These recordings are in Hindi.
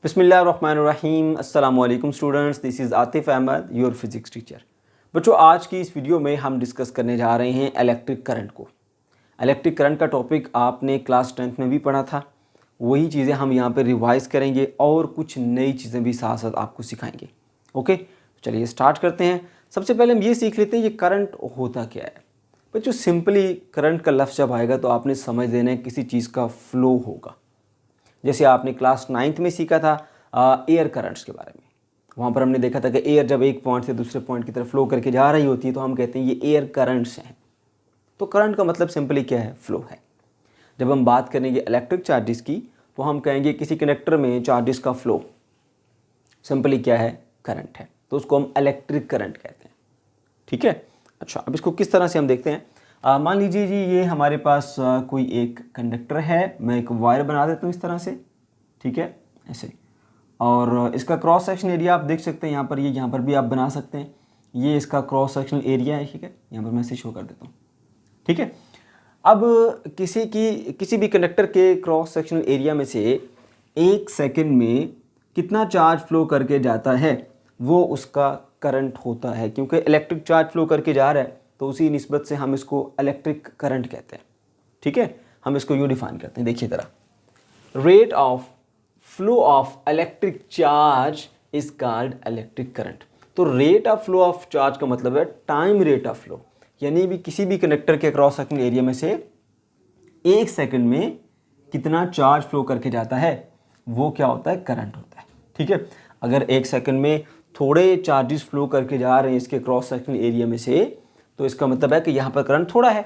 बिस्मिल्लाहिर्रहमानिर्रहीम अस्सलामुअलैकुम students, this is Atif Ahmad, your physics teacher. बच्चों, आज की इस वीडियो में हम डिस्कस करने जा रहे हैं इलेक्ट्रिक करंट को। इलेक्ट्रिक करंट का टॉपिक आपने क्लास 10th में भी पढ़ा था, वही चीज़ें हम यहाँ पे रिवाइज़ करेंगे और कुछ नई चीज़ें भी साथ साथ आपको सिखाएंगे। ओके, चलिए स्टार्ट करते हैं। सबसे पहले हम ये सीख लेते हैं ये करंट होता क्या है। बच्चों, सिंपली करंट का लफ्ज़ जब आएगा तो आपने समझ लेना है किसी चीज़ का फ्लो होगा। जैसे आपने क्लास 9th में सीखा था एयर करंट्स के बारे में। वहाँ पर हमने देखा था कि एयर जब एक पॉइंट से दूसरे पॉइंट की तरफ फ्लो करके जा रही होती है तो हम कहते हैं ये एयर करंट्स हैं। तो करंट का मतलब सिंपली क्या है? फ्लो है। जब हम बात करेंगे इलेक्ट्रिक चार्जेस की तो हम कहेंगे किसी कंडक्टर में चार्जेस का फ्लो सिंपली क्या है? करंट है। तो उसको हम इलेक्ट्रिक करंट कहते हैं। ठीक है। अच्छा, अब इसको किस तरह से हम देखते हैं। मान लीजिए जी, ये हमारे पास कोई एक कंडक्टर है। मैं एक वायर बना देता हूँ इस तरह से, ठीक है, ऐसे। और इसका क्रॉस सेक्शन एरिया आप देख सकते हैं यहाँ पर, ये यहाँ पर भी आप बना सकते हैं। ये इसका क्रॉस सेक्शनल एरिया है, ठीक है। यहाँ पर मैं इसे शो कर देता हूँ, ठीक है। अब किसी भी कंडक्टर के क्रॉस सेक्शनल एरिया में से एक सेकेंड में कितना चार्ज फ्लो करके जाता है वो उसका करंट होता है। क्योंकि इलेक्ट्रिक चार्ज फ्लो करके जा रहा है तो उसी निस्बत से हम इसको इलेक्ट्रिक करंट कहते हैं। ठीक है, हम इसको यूँ डिफाइन करते हैं। देखिए ज़रा, rate of flow of electric charge is called electric current. तो rate of flow of charge का मतलब है टाइम रेट ऑफ फ्लो, यानी भी किसी भी कंडक्टर के क्रॉस सेक्शनल एरिया में से एक सेकंड में कितना चार्ज फ्लो करके जाता है वो क्या होता है? करंट होता है। ठीक है, अगर एक सेकंड में थोड़े चार्जेस फ्लो करके जा रहे हैं इसके क्रॉस सेक्शनल एरिया में से तो इसका मतलब है कि यहाँ पर करंट थोड़ा है,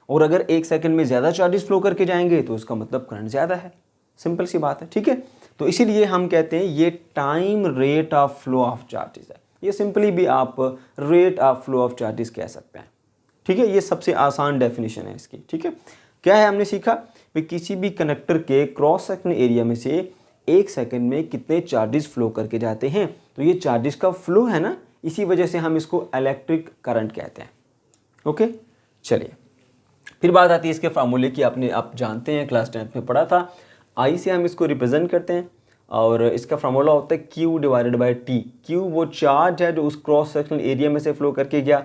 और अगर एक सेकंड में ज़्यादा चार्जेस फ्लो करके जाएंगे तो इसका मतलब करंट ज़्यादा है। सिंपल सी बात है, ठीक है। तो इसीलिए हम कहते हैं ये time rate of flow of charges है। ये सिंपली भी आप rate of flow of charges कह सकते हैं। ठीक है, ये सबसे आसान डेफिनेशन है इसकी। ठीक है, क्या है हमने सीखा कि किसी भी कंडक्टर के क्रॉस सेक्शनल एरिया में से एक सेकंड में कितने चार्जेस फ्लो करके जाते हैं। तो ये चार्जेस का फ्लो है ना, इसी वजह से हम इसको इलेक्ट्रिक करंट कहते हैं। ओके, चलिए फिर बात आती है इसके फार्मूले की। आप जानते हैं, क्लास 10th में पढ़ा था। आई से हम इसको रिप्रेजेंट करते हैं और इसका फार्मूला होता है Q divided by T। Q वो चार्ज है जो उस क्रॉस सेक्शनल एरिया में से फ्लो करके गया,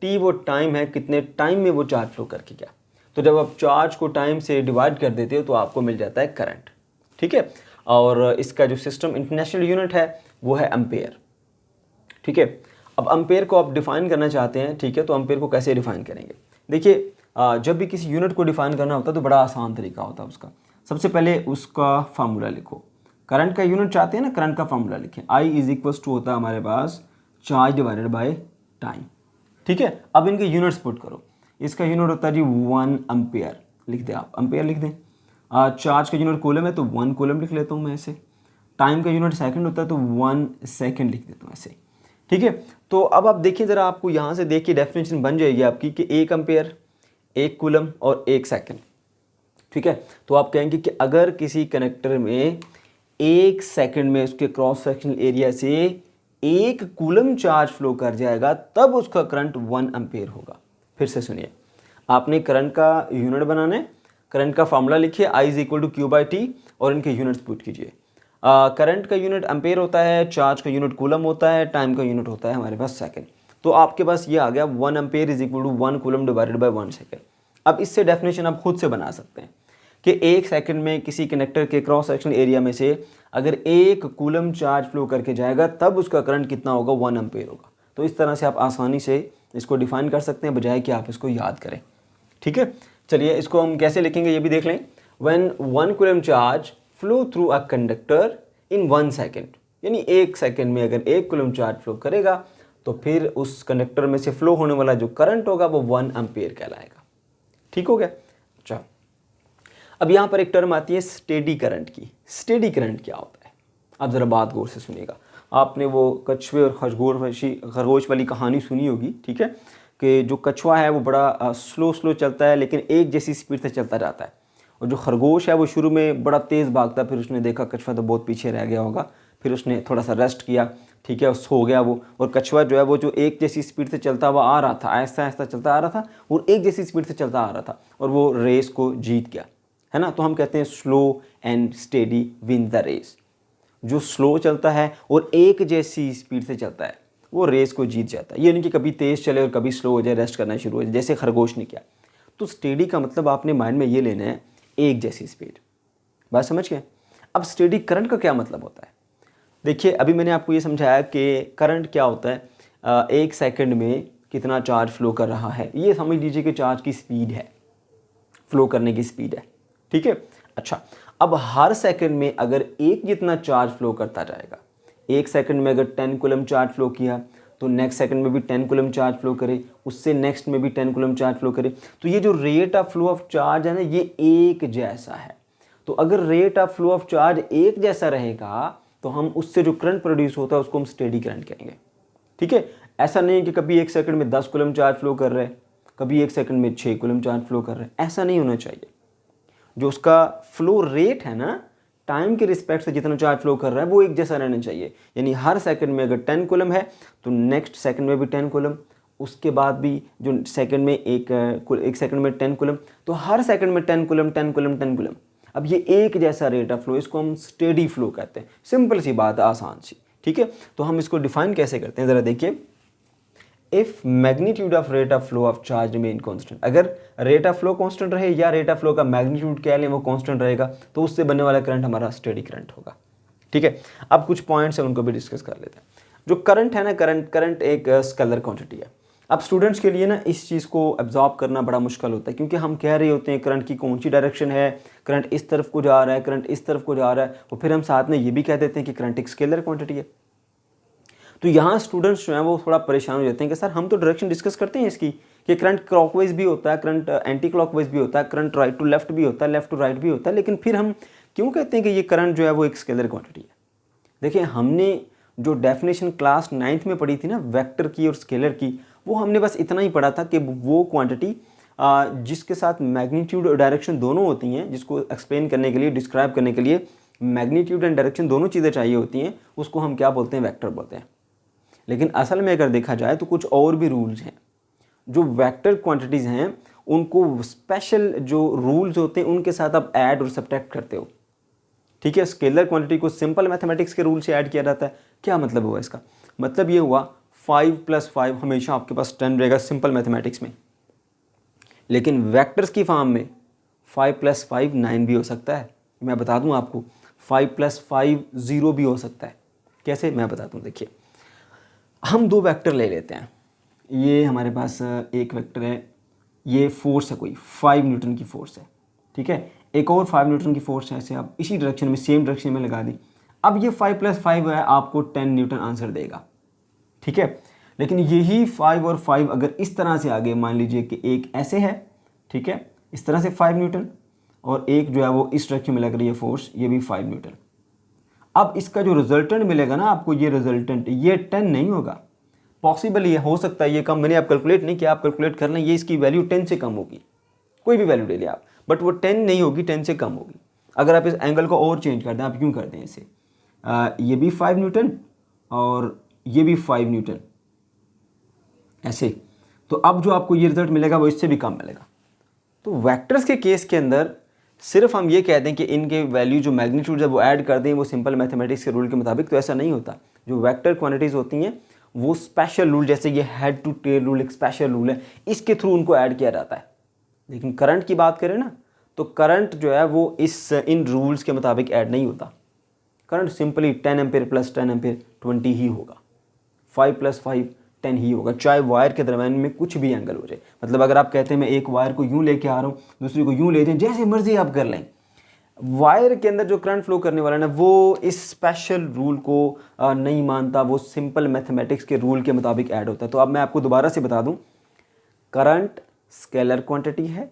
T वो टाइम है कितने टाइम में वो चार्ज फ्लो करके गया। तो जब आप चार्ज को टाइम से डिवाइड कर देते हो तो आपको मिल जाता है करंट। ठीक है, और इसका जो सिस्टम इंटरनेशनल यूनिट है वो है एम्पेयर। ठीक है, अब एम्पेयर को आप डिफाइन करना चाहते हैं, ठीक है, तो एम्पेयर को कैसे डिफाइन करेंगे? देखिए, जब भी किसी यूनिट को डिफाइन करना होता है तो बड़ा आसान तरीका होता है उसका। सबसे पहले उसका फार्मूला लिखो। करंट का यूनिट चाहते हैं ना, करंट का फार्मूला लिखें। आई इज इक्वल्स टू होता है हमारे पास चार्ज डिवाइडेड बाय टाइम। ठीक है, अब इनके यूनिट्स पुट करो। इसका यूनिट होता है जी 1 एम्पेयर, लिख दें आप, एम्पेयर लिख दें। चार्ज का यूनिट कूलम है तो 1 कूलम लिख लेता हूँ मैं ऐसे। टाइम का यूनिट सेकंड होता है तो 1 सेकंड लिख देता हूँ ऐसे। ठीक है, तो अब आप देखिए ज़रा, आपको यहाँ से देखिए डेफिनेशन बन जाएगी आपकी कि 1 एम्पेयर, 1 कूलम और 1 सेकंड। ठीक है, तो आप कहेंगे कि अगर किसी कनेक्टर में 1 सेकंड में उसके क्रॉस सेक्शनल एरिया से 1 कूलम चार्ज फ्लो कर जाएगा तब उसका करंट 1 एम्पेयर होगा। फिर से सुनिए, आपने करंट का यूनिट बनाना है। करंट का फार्मूला लिखिए, I is equal to Q by T, और इनके यूनिट्स पुट कीजिए। करंट का यूनिट एम्पेयर होता है, चार्ज का यूनिट कूलम होता है, टाइम का यूनिट होता है हमारे पास सेकंड। तो आपके पास ये आ गया 1 ampere is equal to 1 coulomb divided by 1 second. अब इससे डेफिनेशन आप खुद से बना सकते हैं कि 1 सेकंड में किसी कनेक्टर के क्रॉस सेक्शनल एरिया में से अगर 1 कूलम चार्ज फ्लो करके जाएगा तब उसका करंट कितना होगा? 1 एम्पेयर होगा। तो इस तरह से आप आसानी से इसको डिफाइन कर सकते हैं बजाय कि आप इसको याद करें। ठीक है, चलिए इसको हम कैसे लिखेंगे ये भी देख लें। When 1 coulomb charge flow through a conductor in 1 second, यानी 1 सेकंड में अगर 1 कूलम चार्ज फ्लो करेगा तो फिर उस कंडक्टर में से फ्लो होने वाला जो करंट होगा वो 1 एम्पेयर कहलाएगा। ठीक हो गया? अच्छा, अब यहाँ पर एक टर्म आती है स्टेडी करंट की। स्टेडी करंट क्या होता है? आप ज़रा बात गौर से सुनिएगा। आपने वो कछुए और खरगोश वाली कहानी सुनी होगी, ठीक है, कि जो कछुआ है वो बड़ा स्लो चलता है लेकिन एक जैसी स्पीड से चलता जाता है, और जो खरगोश है वो शुरू में बड़ा तेज़ भागता है। फिर उसने देखा कछुआ तो बहुत पीछे रह गया होगा, फिर उसने थोड़ा सा रेस्ट किया, ठीक है, सो गया वो। और कछुआ जो है वो जो एक जैसी स्पीड से चलता हुआ आ रहा था, आहिस्ता आहिस्ता चलता आ रहा था और एक जैसी स्पीड से चलता आ रहा था, और वो रेस को जीत गया, है ना। तो हम कहते हैं slow and steady win the race. जो स्लो चलता है और एक जैसी स्पीड से चलता है वो रेस को जीत जाता है। ये नहीं कि कभी तेज़ चले और कभी स्लो हो जाए, रेस्ट करना शुरू हो जाए, जैसे खरगोश ने किया। तो स्टेडी का मतलब आपने माइंड में ये लेना है, एक जैसी स्पीड। बात समझ गए? अब स्टेडी करंट का क्या मतलब होता है? देखिए, अभी मैंने आपको ये समझाया कि करंट क्या होता है, एक सेकंड में कितना चार्ज फ्लो कर रहा है, ये समझ लीजिए कि चार्ज की स्पीड है, फ्लो करने की स्पीड है। ठीक है। अच्छा, अब हर सेकंड में अगर एक जितना चार्ज फ्लो करता जाएगा, एक सेकंड में अगर 10 कूलम चार्ज फ्लो किया तो नेक्स्ट सेकंड में भी 10 कूलम चार्ज फ्लो करे, उससे नेक्स्ट में भी 10 कूलम चार्ज फ्लो करे, तो ये जो rate of flow of charge है ना, ये एक जैसा है। तो अगर rate of flow of charge एक जैसा रहेगा तो हम उससे जो करंट प्रोड्यूस होता है उसको हम स्टेडी करंट कहेंगे। ठीक है। ऐसा नहीं कि कभी एक सेकंड में 10 कूलम चार्ज फ्लो कर रहे हैं, कभी एक सेकंड में 6 कूलम चार्ज फ्लो कर रहे हैं, ऐसा नहीं होना चाहिए। जो उसका फ्लो रेट है ना, टाइम के रिस्पेक्ट से जितना चार्ज फ्लो कर रहा है वो एक जैसा रहना चाहिए। यानी हर सेकंड में अगर 10 कूलम है तो नेक्स्ट सेकंड में भी 10 कूलम, उसके बाद भी जो सेकंड में एक सेकंड में 10 कूलम, तो हर सेकंड में 10 कूलम 10 कूलम 10 कूलम। अब ये एक जैसा रेट ऑफ फ्लो, इसको हम स्टेडी फ्लो कहते हैं। सिंपल सी बात है, आसान सी। ठीक है। तो हम इसको डिफाइन कैसे करते हैं, ज़रा देखिए। If magnitude of rate of flow of charge remain constant, अगर रेट ऑफ फ्लो कांस्टेंट रहे या रेट ऑफ फ्लो का मैग्नीट्यूड क्या लें वो कांस्टेंट रहेगा, तो उससे बनने वाला करंट हमारा स्टेडी करंट होगा। ठीक है। अब कुछ पॉइंट्स हैं उनको भी डिस्कस कर लेते हैं। जो करंट है ना, करंट एक स्केलर क्वांटिटी है। अब स्टूडेंट्स के लिए ना इस चीज़ को एब्जॉर्ब करना बड़ा मुश्किल होता है, क्योंकि हम कह रहे होते हैं करंट की कौन सी डायरेक्शन है, करंट इस तरफ को जा रहा है, करंट इस तरफ को जा रहा है, और फिर हम साथ में ये भी कह देते हैं कि करंट एक स्केलर क्वांटिटी है। तो यहाँ स्टूडेंट्स जो हैं वो थोड़ा परेशान हो जाते हैं कि सर हम तो डायरेक्शन डिस्कस करते हैं इसकी, कि करंट क्लॉकवाइज भी होता है, करंट एंटी क्लॉकवाइज भी होता है, करंट राइट टू लेफ्ट भी होता है, लेफ्ट टू राइट भी होता है, लेकिन फिर हम क्यों कहते हैं कि ये करंट जो है वो एक स्केलर क्वांटिटी है? देखिए, हमने जो डेफिनेशन क्लास 9th में पढ़ी थी ना वेक्टर की और स्केलर की, वो हमने बस इतना ही पढ़ा था कि वो क्वांटिटी जिसके साथ मैग्नीट्यूड और डायरेक्शन दोनों होती हैं, जिसको एक्सप्लेन करने के लिए, डिस्क्राइब करने के लिए मैग्नीट्यूड एंड डायरेक्शन दोनों चीज़ें चाहिए होती हैं, उसको हम क्या बोलते हैं? वेक्टर बोलते हैं। लेकिन असल में अगर देखा जाए तो कुछ और भी रूल्स हैं। जो वेक्टर क्वांटिटीज़ हैं उनको स्पेशल जो रूल्स होते हैं उनके साथ आप ऐड और सब्ट्रैक्ट करते हो। ठीक है। स्केलर क्वांटिटी को सिंपल मैथमेटिक्स के रूल से ऐड किया जाता है। क्या मतलब हुआ इसका? मतलब ये हुआ 5 + 5 हमेशा आपके पास 10 रहेगा सिंपल मैथमेटिक्स में, लेकिन वेक्टर्स की फॉर्म में 5 + 5 9 भी हो सकता है। मैं बता दूं आपको, 5 + 5 0 भी हो सकता है। कैसे? मैं बताता हूँ। देखिए, हम दो वेक्टर ले लेते हैं। ये हमारे पास एक वेक्टर है, ये फोर्स है, कोई 5 न्यूटन की फोर्स है। ठीक है। एक और 5 न्यूटन की फोर्स है, ऐसे आप इसी डायरेक्शन में, सेम डायरेक्शन में लगा दी। अब ये 5 + 5 है, आपको 10 न्यूटन आंसर देगा। ठीक है। लेकिन यही 5 और 5 अगर इस तरह से आगे, मान लीजिए कि एक ऐसे है, ठीक है, इस तरह से 5 न्यूटन, और एक जो है वो इस डायरेक्शन में लग रही है फोर्स, ये भी 5 न्यूटन। अब इसका जो रिजल्टेंट मिलेगा ना आपको, ये रिजल्टेंट ये 10 नहीं होगा। पॉसिबल ये हो सकता है ये कम, मैंने आप कैलकुलेट नहीं किया, आप कैलकुलेट कर लें, ये इसकी वैल्यू 10 से कम होगी, कोई भी वैल्यू ले लिया आप, बट वो 10 नहीं होगी, 10 से कम होगी। अगर आप इस एंगल को और चेंज कर दें, आप यूँ कर दें इसे, ये भी 5 न्यूटन और ये भी 5 न्यूटन, ऐसे, तो अब जो आपको ये रिजल्ट मिलेगा वो इससे भी कम मिलेगा। तो वेक्टर्स के केस के अंदर सिर्फ हम ये कह दें कि इनके वैल्यू जो मैग्नीट्यूड जब वो ऐड कर दें वो सिंपल मैथमेटिक्स के रूल के मुताबिक, तो ऐसा नहीं होता। जो वेक्टर क्वांटिटीज़ होती हैं वो स्पेशल रूल, जैसे ये हेड टू टेल रूल एक स्पेशल रूल है, इसके थ्रू उनको ऐड किया जाता है। लेकिन करंट की बात करें ना, तो करंट जो है वो इन रूल्स के मुताबिक ऐड नहीं होता। करंट सिंपली 10 एम्पेयर + 10 एम्पेयर 20 ही होगा, 5 + 5 10 ही होगा, चाहे वायर के दरम्यान में कुछ भी एंगल हो जाए। मतलब अगर आप कहते हैं मैं एक वायर को यूँ लेके आ रहा हूँ, दूसरी को यूँ ले जाएं, जैसे मर्जी आप कर लें, वायर के अंदर जो करंट फ्लो करने वाला है ना, वो इस स्पेशल रूल को नहीं मानता, वो सिंपल मैथमेटिक्स के रूल के मुताबिक ऐड होता है। तो अब मैं आपको दोबारा से बता दूं, करंट स्केलर क्वांटिटी है।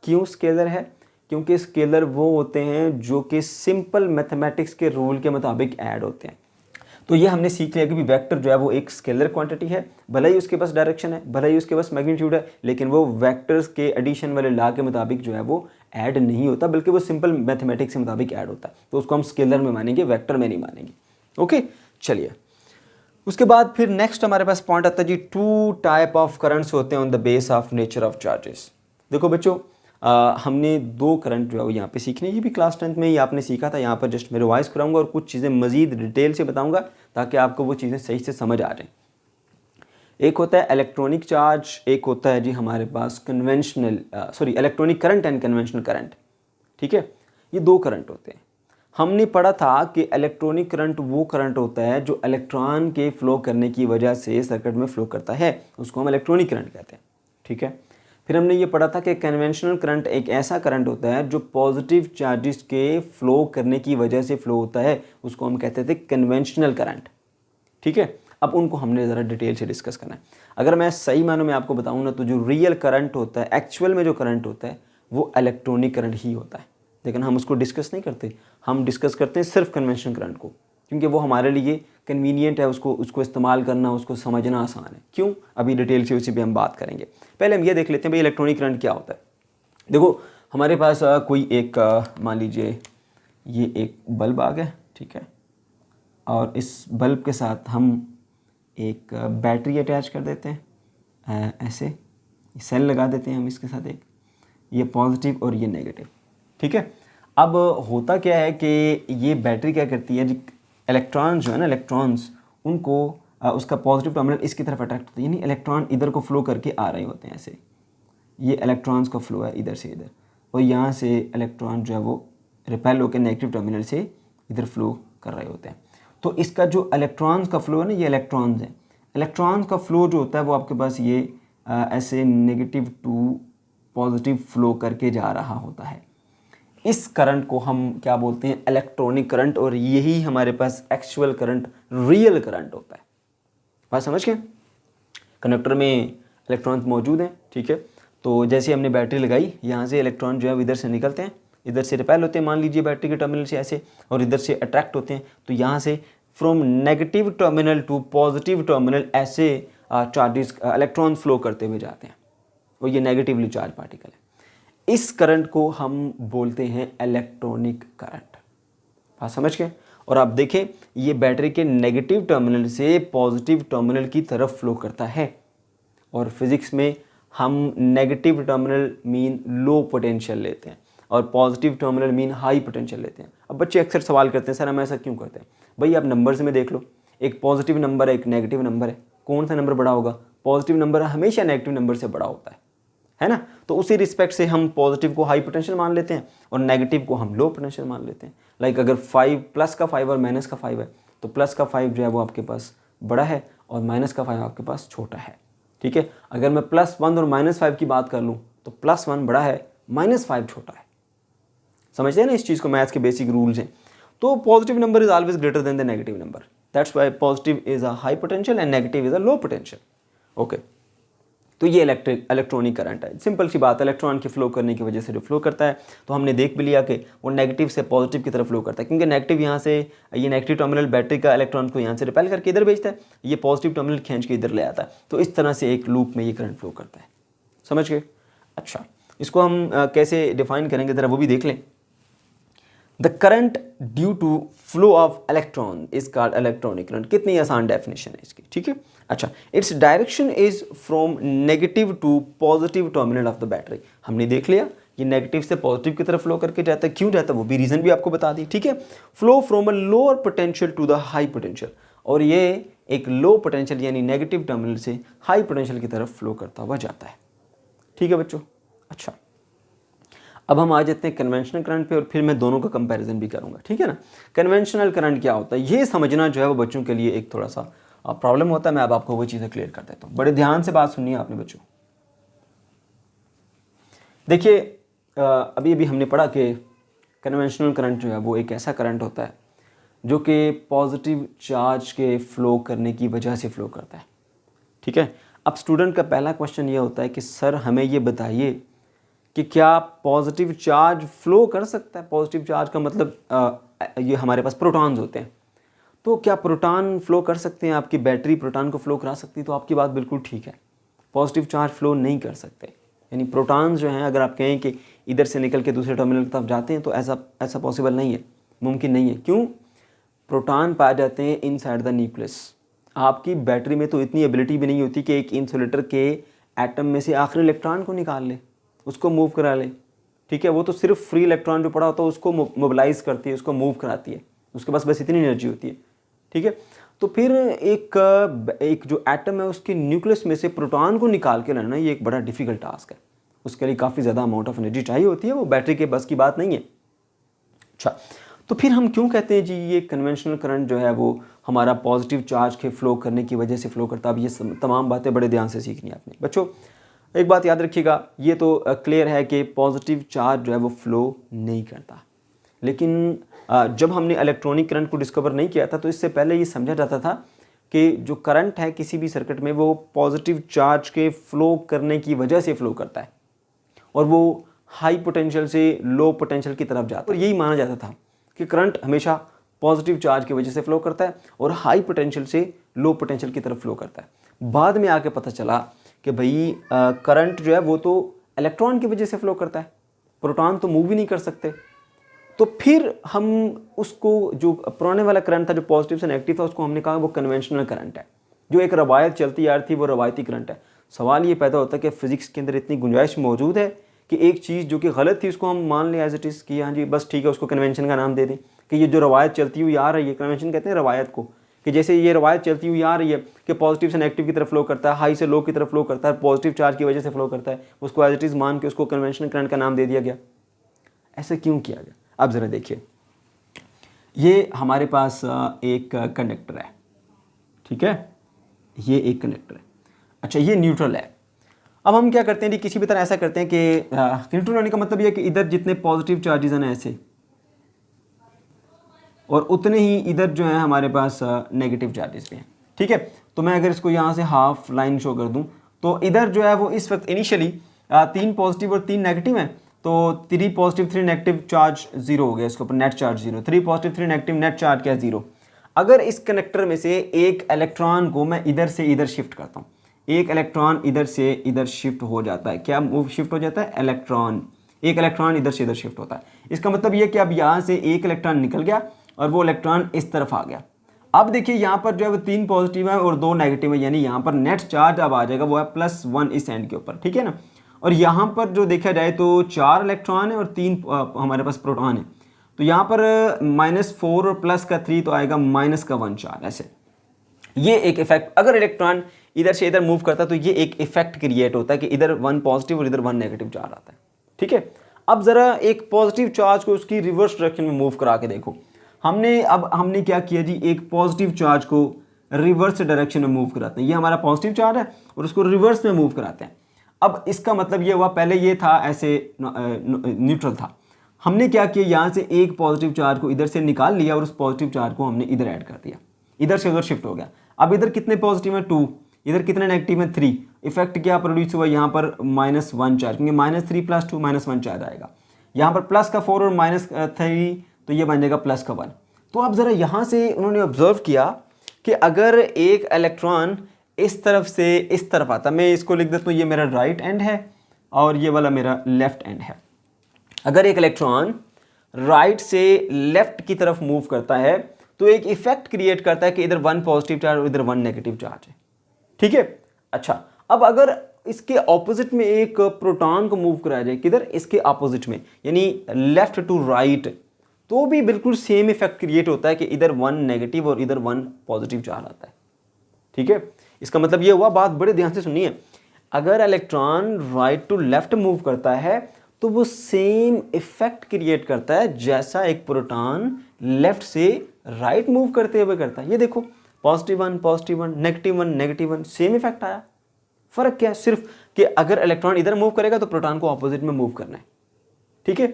क्यों स्केलर है? क्योंकि स्केलर वो होते हैं जो कि सिंपल मैथमेटिक्स के रूल के मुताबिक ऐड होते हैं। तो ये हमने सीख लिया कि वेक्टर जो है वो एक स्केलर क्वांटिटी है, भले ही उसके पास डायरेक्शन है, भले ही उसके पास मैग्नीट्यूड है, लेकिन वो वेक्टर्स के एडिशन वाले लॉ के मुताबिक जो है वो ऐड नहीं होता, बल्कि वो सिंपल मैथमेटिक्स के मुताबिक ऐड होता है। तो उसको हम स्केलर में मानेंगे, वेक्टर में नहीं मानेंगे। ओके, चलिए उसके बाद फिर नेक्स्ट हमारे पास पॉइंट आता है जी, 2 टाइप ऑफ करंट्स होते हैं on the base of nature of charges. देखो बच्चों, हमने दो करंट जो है वो यहाँ पे सीखने, ये भी क्लास 10th में ही आपने सीखा था। यहाँ पर जस्ट मैं रिवाइज कराऊंगा और कुछ चीज़ें मज़ीद डिटेल से बताऊंगा ताकि आपको वो चीज़ें सही से समझ आ जाएं। एक होता है इलेक्ट्रॉनिक चार्ज, एक होता है जी हमारे पास electronic current and conventional current. ठीक है, ये दो करंट होते हैं। हमने पढ़ा था कि इलेक्ट्रॉनिक करंट वो करंट होता है जो इलेक्ट्रॉन के फ्लो करने की वजह से सर्किट में फ्लो करता है, उसको हम इलेक्ट्रॉनिक करंट कहते हैं। ठीक है, फिर हमने ये पढ़ा था कि कन्वेंशनल करंट एक ऐसा करंट होता है जो पॉजिटिव चार्जेस के फ्लो करने की वजह से फ्लो होता है, उसको हम कहते थे कन्वेंशनल करंट। ठीक है, अब उनको हमने ज़रा डिटेल से डिस्कस करना है। अगर मैं सही मानों में आपको बताऊँ ना, तो जो रियल करंट होता है, एक्चुअल में जो करंट होता है, वो इलेक्ट्रॉनिक करंट ही होता है। लेकिन हम उसको डिस्कस नहीं करते, हम डिस्कस करते हैं सिर्फ कन्वेंशनल करंट को, क्योंकि वो हमारे लिए कन्वीनियंट है, उसको इस्तेमाल करना, उसको समझना आसान है। क्यों, अभी डिटेल से उसी पे हम बात करेंगे। पहले हम ये देख लेते हैं भाई इलेक्ट्रॉनिक करंट क्या होता है। देखो हमारे पास कोई एक मान लीजिए ये एक बल्ब आ गया, ठीक है, और इस बल्ब के साथ हम एक बैटरी अटैच कर देते हैं, ऐसे सेल लगा देते हैं हम इसके साथ एक, ये पॉजिटिव और ये नेगेटिव। ठीक है, अब होता क्या है कि ये बैटरी क्या करती है जी, इलेक्ट्रॉन जो है ना, इलेक्ट्रॉन्स उनको उसका पॉजिटिव टर्मिनल इसकी तरफ अट्रैक्ट होता है, यानी इलेक्ट्रॉन इधर को फ्लो करके आ रहे होते हैं ऐसे, ये इलेक्ट्रॉन्स का फ्लो है इधर से इधर, और यहाँ से इलेक्ट्रॉन जो है वो रिपेल होकर नेगेटिव टर्मिनल से इधर फ्लो कर रहे होते हैं। तो इसका जो इलेक्ट्रॉन्स का फ्लो है ना, ये इलेक्ट्रॉन्स हैं, इलेक्ट्रॉन्स का फ्लो जो होता है वो आपके पास ये ऐसे नेगेटिव टू पॉजिटिव फ्लो करके जा रहा होता है। इस करंट को हम क्या बोलते हैं, इलेक्ट्रॉनिक करंट, और यही हमारे पास एक्चुअल करंट, रियल करंट होता है। बात समझ गए? कंडक्टर में इलेक्ट्रॉन्स मौजूद हैं, ठीक है, तो जैसे हमने बैटरी लगाई, यहाँ से इलेक्ट्रॉन जो है इधर से निकलते हैं, इधर से रिपेल होते हैं मान लीजिए बैटरी के टर्मिनल से ऐसे, और इधर से अट्रैक्ट होते हैं। तो यहाँ से from negative terminal to positive terminal ऐसे चार्जेस इलेक्ट्रॉन फ्लो करते हुए जाते हैं, और ये नेगेटिवली चार्ज पार्टिकल है। इस करंट को हम बोलते हैं इलेक्ट्रॉनिक करंट। बात समझ गए? और आप देखें ये बैटरी के नेगेटिव टर्मिनल से पॉजिटिव टर्मिनल की तरफ फ्लो करता है, और फिजिक्स में हम negative terminal mean low potential लेते हैं और positive terminal mean high potential लेते हैं। अब बच्चे अक्सर सवाल करते हैं, सर हम ऐसा क्यों करते हैं? भाई आप नंबर्स में देख लो, एक पॉजिटिव नंबर है, एक नेगेटिव नंबर है, कौन सा नंबर बड़ा होगा? पॉजिटिव नंबर हमेशा नेगेटिव नंबर से बड़ा होता है ना? तो उसी रिस्पेक्ट से हम पॉजिटिव को हाई पोटेंशियल मान लेते हैं और नेगेटिव को हम लो पोटेंशियल मान लेते हैं। लाइक अगर 5 प्लस का 5 और माइनस का 5 है, तो प्लस का 5 जो है वो आपके पास बड़ा है और माइनस का 5 आपके पास छोटा है। ठीक है, अगर मैं +1 और -5 की बात कर लूँ तो +1 बड़ा है, -5 छोटा है। समझते हैं ना इस चीज़ को, मैथ्स के बेसिक रूल्स हैं। तो positive number is always greater than the negative number, that's why positive is a high potential and negative is a low potential. Okay, तो ये इलेक्ट्रॉनिक करंट है। सिंपल सी बात है, इलेक्ट्रॉन के फ्लो करने की वजह से जो फ्लो करता है, तो हमने देख भी लिया कि वो नेगेटिव से पॉजिटिव की तरफ फ्लो करता है, क्योंकि नेगेटिव यहाँ से, ये नेगेटिव टर्मिनल बैटरी का इलेक्ट्रॉन को यहाँ से रिपेल करके इधर भेजता है, ये पॉजिटिव टर्मिनल खींच के इधर ले आता है। तो इस तरह से एक लूप में ये करंट फ्लो करता है। समझ गए? अच्छा, इसको हम कैसे डिफाइन करेंगे ज़रा वो भी देख लें। The current due to flow of electron is called electronic current. कितनी आसान डेफिनेशन है इसकी, ठीक है। अच्छा, its direction is from negative to positive terminal of the battery. हमने देख लिया ये नेगेटिव से पॉजिटिव की तरफ फ्लो करके जाता है। क्यों जाता है वो भी रीजन भी आपको बता दी, ठीक है। Flow from a lower potential to the high potential, और ये एक लो पोटेंशियल यानी नेगेटिव टर्मिनल से हाई पोटेंशियल की तरफ फ्लो करता हुआ जाता है। ठीक है बच्चों। अच्छा, अब हम आ जाते हैं कन्वेंशनल करंट पे, और फिर मैं दोनों का कंपैरिजन भी करूंगा, ठीक है ना। कन्वेंशनल करंट क्या होता है ये समझना जो है वो बच्चों के लिए एक थोड़ा सा प्रॉब्लम होता है। मैं अब आपको वो चीज़ें क्लियर कर देता हूँ, बड़े ध्यान से बात सुनिए आपने बच्चों। देखिए अभी अभी हमने पढ़ा कि कन्वेंशनल करंट जो है वो एक ऐसा करंट होता है जो कि पॉजिटिव चार्ज के फ्लो करने की वजह से फ्लो करता है, ठीक है। अब स्टूडेंट का पहला क्वेश्चन ये होता है कि सर हमें ये बताइए कि क्या पॉजिटिव चार्ज फ्लो कर सकता है। पॉजिटिव चार्ज का मतलब ये हमारे पास प्रोटॉन्स होते हैं, तो क्या प्रोटॉन फ्लो कर सकते हैं? आपकी बैटरी प्रोटॉन को फ्लो करा सकती है? तो आपकी बात बिल्कुल ठीक है, पॉजिटिव चार्ज फ्लो नहीं कर सकते। यानी प्रोटॉन्स जो हैं, अगर आप कहें कि इधर से निकल के दूसरे टर्मिनल की तरफ जाते हैं, तो ऐसा पॉसिबल नहीं है, मुमकिन नहीं है। क्यों? प्रोटॉन पाए जाते हैं इनसाइड द न्यूक्लियस। आपकी बैटरी में तो इतनी एबिलिटी भी नहीं होती कि एक इंसुलेटर के एटम में से आखिरी इलेक्ट्रॉन को निकाल ले, उसको मूव करा ले। ठीक है, वो तो सिर्फ फ्री इलेक्ट्रॉन जो पड़ा होता है उसको मोबिलाइज करती है, उसको मूव कराती है, उसके पास बस इतनी एनर्जी होती है। ठीक है, तो फिर एक जो एटम है उसके न्यूक्लियस में से प्रोटॉन को निकाल के लाना ये एक बड़ा डिफिकल्ट टास्क है, उसके लिए काफ़ी ज़्यादा अमाउंट ऑफ एनर्जी चाहिए होती है, वो बैटरी के बस की बात नहीं है। अच्छा, तो फिर हम क्यों कहते हैं जी ये कन्वेंशनल करंट जो है वो हमारा पॉजिटिव चार्ज के फ्लो करने की वजह से फ्लो करता है। अब ये तमाम बातें बड़े ध्यान से सीखनी है आपने बच्चों। एक बात याद रखिएगा, ये तो क्लियर है कि पॉजिटिव चार्ज जो है वो फ्लो नहीं करता, लेकिन जब हमने इलेक्ट्रॉनिक करंट को डिस्कवर नहीं किया था तो इससे पहले ये समझा जाता था कि जो करंट है किसी भी सर्किट में वो पॉजिटिव चार्ज के फ्लो करने की वजह से फ्लो करता है और वो हाई पोटेंशियल से लो पोटेंशियल की तरफ जाता है। और यही माना जाता था कि करंट हमेशा पॉजिटिव चार्ज की वजह से फ्लो करता है और हाई पोटेंशियल से लो पोटेंशियल की तरफ फ्लो करता है। बाद में आके पता चला कि भाई करंट जो है वो तो इलेक्ट्रॉन की वजह से फ्लो करता है, प्रोटॉन तो मूव ही नहीं कर सकते। तो फिर हम उसको जो पुराने वाला करंट था जो पॉजिटिव से नेगेटिव था उसको हमने कहा वो कन्वेंशनल करंट है, जो एक रवायत चलती आ रही थी वो रवायती करंट है। सवाल ये पैदा होता है कि फिजिक्स के अंदर इतनी गुंजाइश मौजूद है कि एक चीज़ जो कि गलत थी उसको हम मान लें एज इट इज़ कि हाँ जी बस ठीक है, उसको कन्वेंशन का नाम दे दें कि ये जो रवायत चलती हुई आ रही है, कन्वेंशन कहते हैं रवायत को, कि जैसे ये रवायत चलती हुई आ रही है कि पॉजिटिव से नेगेटिव की तरफ फ्लो करता है, हाई से लो की तरफ फ्लो करता है, पॉजिटिव चार्ज की वजह से फ्लो करता है, उसको एज इट इज़ मान के उसको कन्वेंशनल करंट का नाम दे दिया गया। ऐसा क्यों किया गया? अब ज़रा देखिए, ये हमारे पास एक कंडक्टर है, ठीक है, ये एक कंडक्टर है। अच्छा, ये न्यूट्रल है। अब हम क्या करते हैं जी, किसी भी तरह ऐसा करते हैं कि न्यूट्रल होने का मतलब ये है कि इधर जितने पॉजिटिव चार्जेस हैं ऐसे और उतने ही इधर जो है हमारे पास नेगेटिव चार्जेस भी हैं। ठीक है, तो मैं अगर इसको यहाँ से हाफ लाइन शो कर दूँ तो इधर जो है वो इस वक्त इनिशियली 3 पॉजिटिव और 3 नेगेटिव हैं, तो 3 पॉजिटिव 3 नेगेटिव चार्ज जीरो हो गया, इसके ऊपर net charge zero, 3 positive 3 negative net charge क्या है जीरो। अगर इस कनेक्टर में से एक इलेक्ट्रॉन को मैं इधर से इधर शिफ्ट करता हूँ, एक इलेक्ट्रॉन इधर से इधर शिफ्ट हो जाता है, क्या मूव शिफ्ट हो जाता है? इलेक्ट्रॉन, एक इलेक्ट्रॉन इधर से इधर शिफ्ट होता है। इसका मतलब ये कि अब यहाँ से एक इलेक्ट्रॉन निकल गया और वो इलेक्ट्रॉन इस तरफ आ गया। अब देखिए यहाँ पर जो है वो 3 पॉजिटिव है और 2 नेगेटिव है, यानी यहाँ पर नेट चार्ज अब आ जाएगा वो है +1 इस एंड के ऊपर, ठीक है ना। और यहाँ पर जो देखा जाए तो 4 इलेक्ट्रॉन है और 3 हमारे पास प्रोटॉन है, तो यहाँ पर -4 और +3 तो आएगा -1 चार्ज। ऐसे ये एक इफेक्ट, अगर इलेक्ट्रॉन इधर से इधर मूव करता है तो ये एक इफेक्ट क्रिएट होता है कि इधर 1 पॉजिटिव और इधर 1 नेगेटिव चार्ज आता है। ठीक है, अब जरा एक पॉजिटिव चार्ज को उसकी रिवर्स डायरेक्शन में मूव करा के देखो। हमने क्या किया जी, एक पॉजिटिव चार्ज को रिवर्स डायरेक्शन में मूव कराते हैं। ये हमारा पॉजिटिव चार्ज है और उसको रिवर्स में मूव कराते हैं। अब इसका मतलब ये हुआ, पहले ये था ऐसे न्यूट्रल था, हमने क्या किया, यहाँ से एक पॉजिटिव चार्ज को इधर से निकाल लिया और उस पॉजिटिव चार्ज को हमने इधर ऐड कर दिया, इधर से उधर शिफ्ट हो गया। अब इधर कितने पॉजिटिव हैं? 2, इधर कितने नेगेटिव हैं? 3। इफेक्ट क्या प्रोड्यूस हुआ यहाँ पर? -1 चार्ज, क्योंकि -3 + 2 -1 चार्ज आएगा। यहाँ पर +4 और -3 तो ये बन जाएगा +1। तो अब ज़रा यहाँ से उन्होंने ऑब्जर्व किया कि अगर एक इलेक्ट्रॉन इस तरफ से इस तरफ आता, मैं इसको लिख देता हूँ, ये मेरा राइट एंड है और ये वाला मेरा लेफ्ट एंड है। अगर एक इलेक्ट्रॉन राइट से लेफ्ट की तरफ मूव करता है तो एक इफेक्ट क्रिएट करता है कि इधर 1 पॉजिटिव चार्ज और इधर 1 नेगेटिव चार्ज है। ठीक है, अच्छा, अब अगर इसके ऑपोजिट में एक प्रोटॉन को मूव कराया जाए, किधर? इसके ऑपोजिट में, यानी लेफ्ट टू राइट, तो भी बिल्कुल सेम इफेक्ट क्रिएट होता है कि इधर 1 नेगेटिव और इधर 1 पॉजिटिव चार्ज आता है। ठीक है, इसका मतलब ये हुआ, बात बड़े ध्यान से सुनिए, अगर electron right to left move करता है तो वो सेम इफेक्ट क्रिएट करता है जैसा एक प्रोटॉन लेफ्ट से राइट मूव करते हुए करता है। ये देखो, +1 +1 -1 सेम इफेक्ट आया। फर्क क्या है? सिर्फ कि अगर इलेक्ट्रॉन इधर मूव करेगा तो प्रोटॉन को ऑपोजिट में मूव करना है। ठीक है,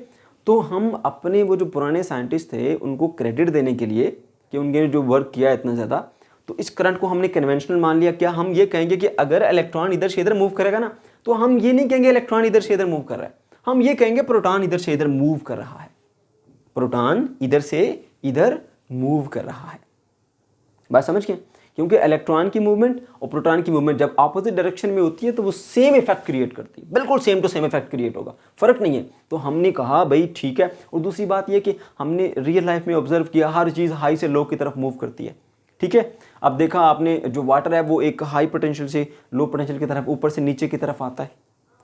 तो हम अपने वो जो पुराने साइंटिस्ट थे उनको क्रेडिट देने के लिए कि उनके जो वर्क किया इतना ज़्यादा, तो इस करंट को हमने कन्वेंशनल मान लिया। क्या हम ये कहेंगे कि अगर इलेक्ट्रॉन इधर से इधर मूव करेगा ना, तो हम ये नहीं कहेंगे इलेक्ट्रॉन इधर से इधर मूव कर रहा है, हम ये कहेंगे प्रोटॉन इधर से इधर मूव कर रहा है, प्रोटॉन इधर से इधर मूव कर रहा है। बात समझ गए? क्योंकि इलेक्ट्रॉन की मूवमेंट और प्रोटॉन की मूवमेंट जब ऑपोजिट डायरेक्शन में होती है तो वो सेम इफेक्ट क्रिएट करती है, बिल्कुल same to same effect create होगा, फर्क नहीं है। तो हमने कहा भाई ठीक है। और दूसरी बात यह कि हमने रियल लाइफ में ऑब्जर्व किया, हर चीज़ हाई से लो की तरफ मूव करती है। ठीक है, अब देखा आपने, जो वाटर है वो एक हाई पोटेंशियल से लो पोटेंशियल की तरफ, ऊपर से नीचे की तरफ आता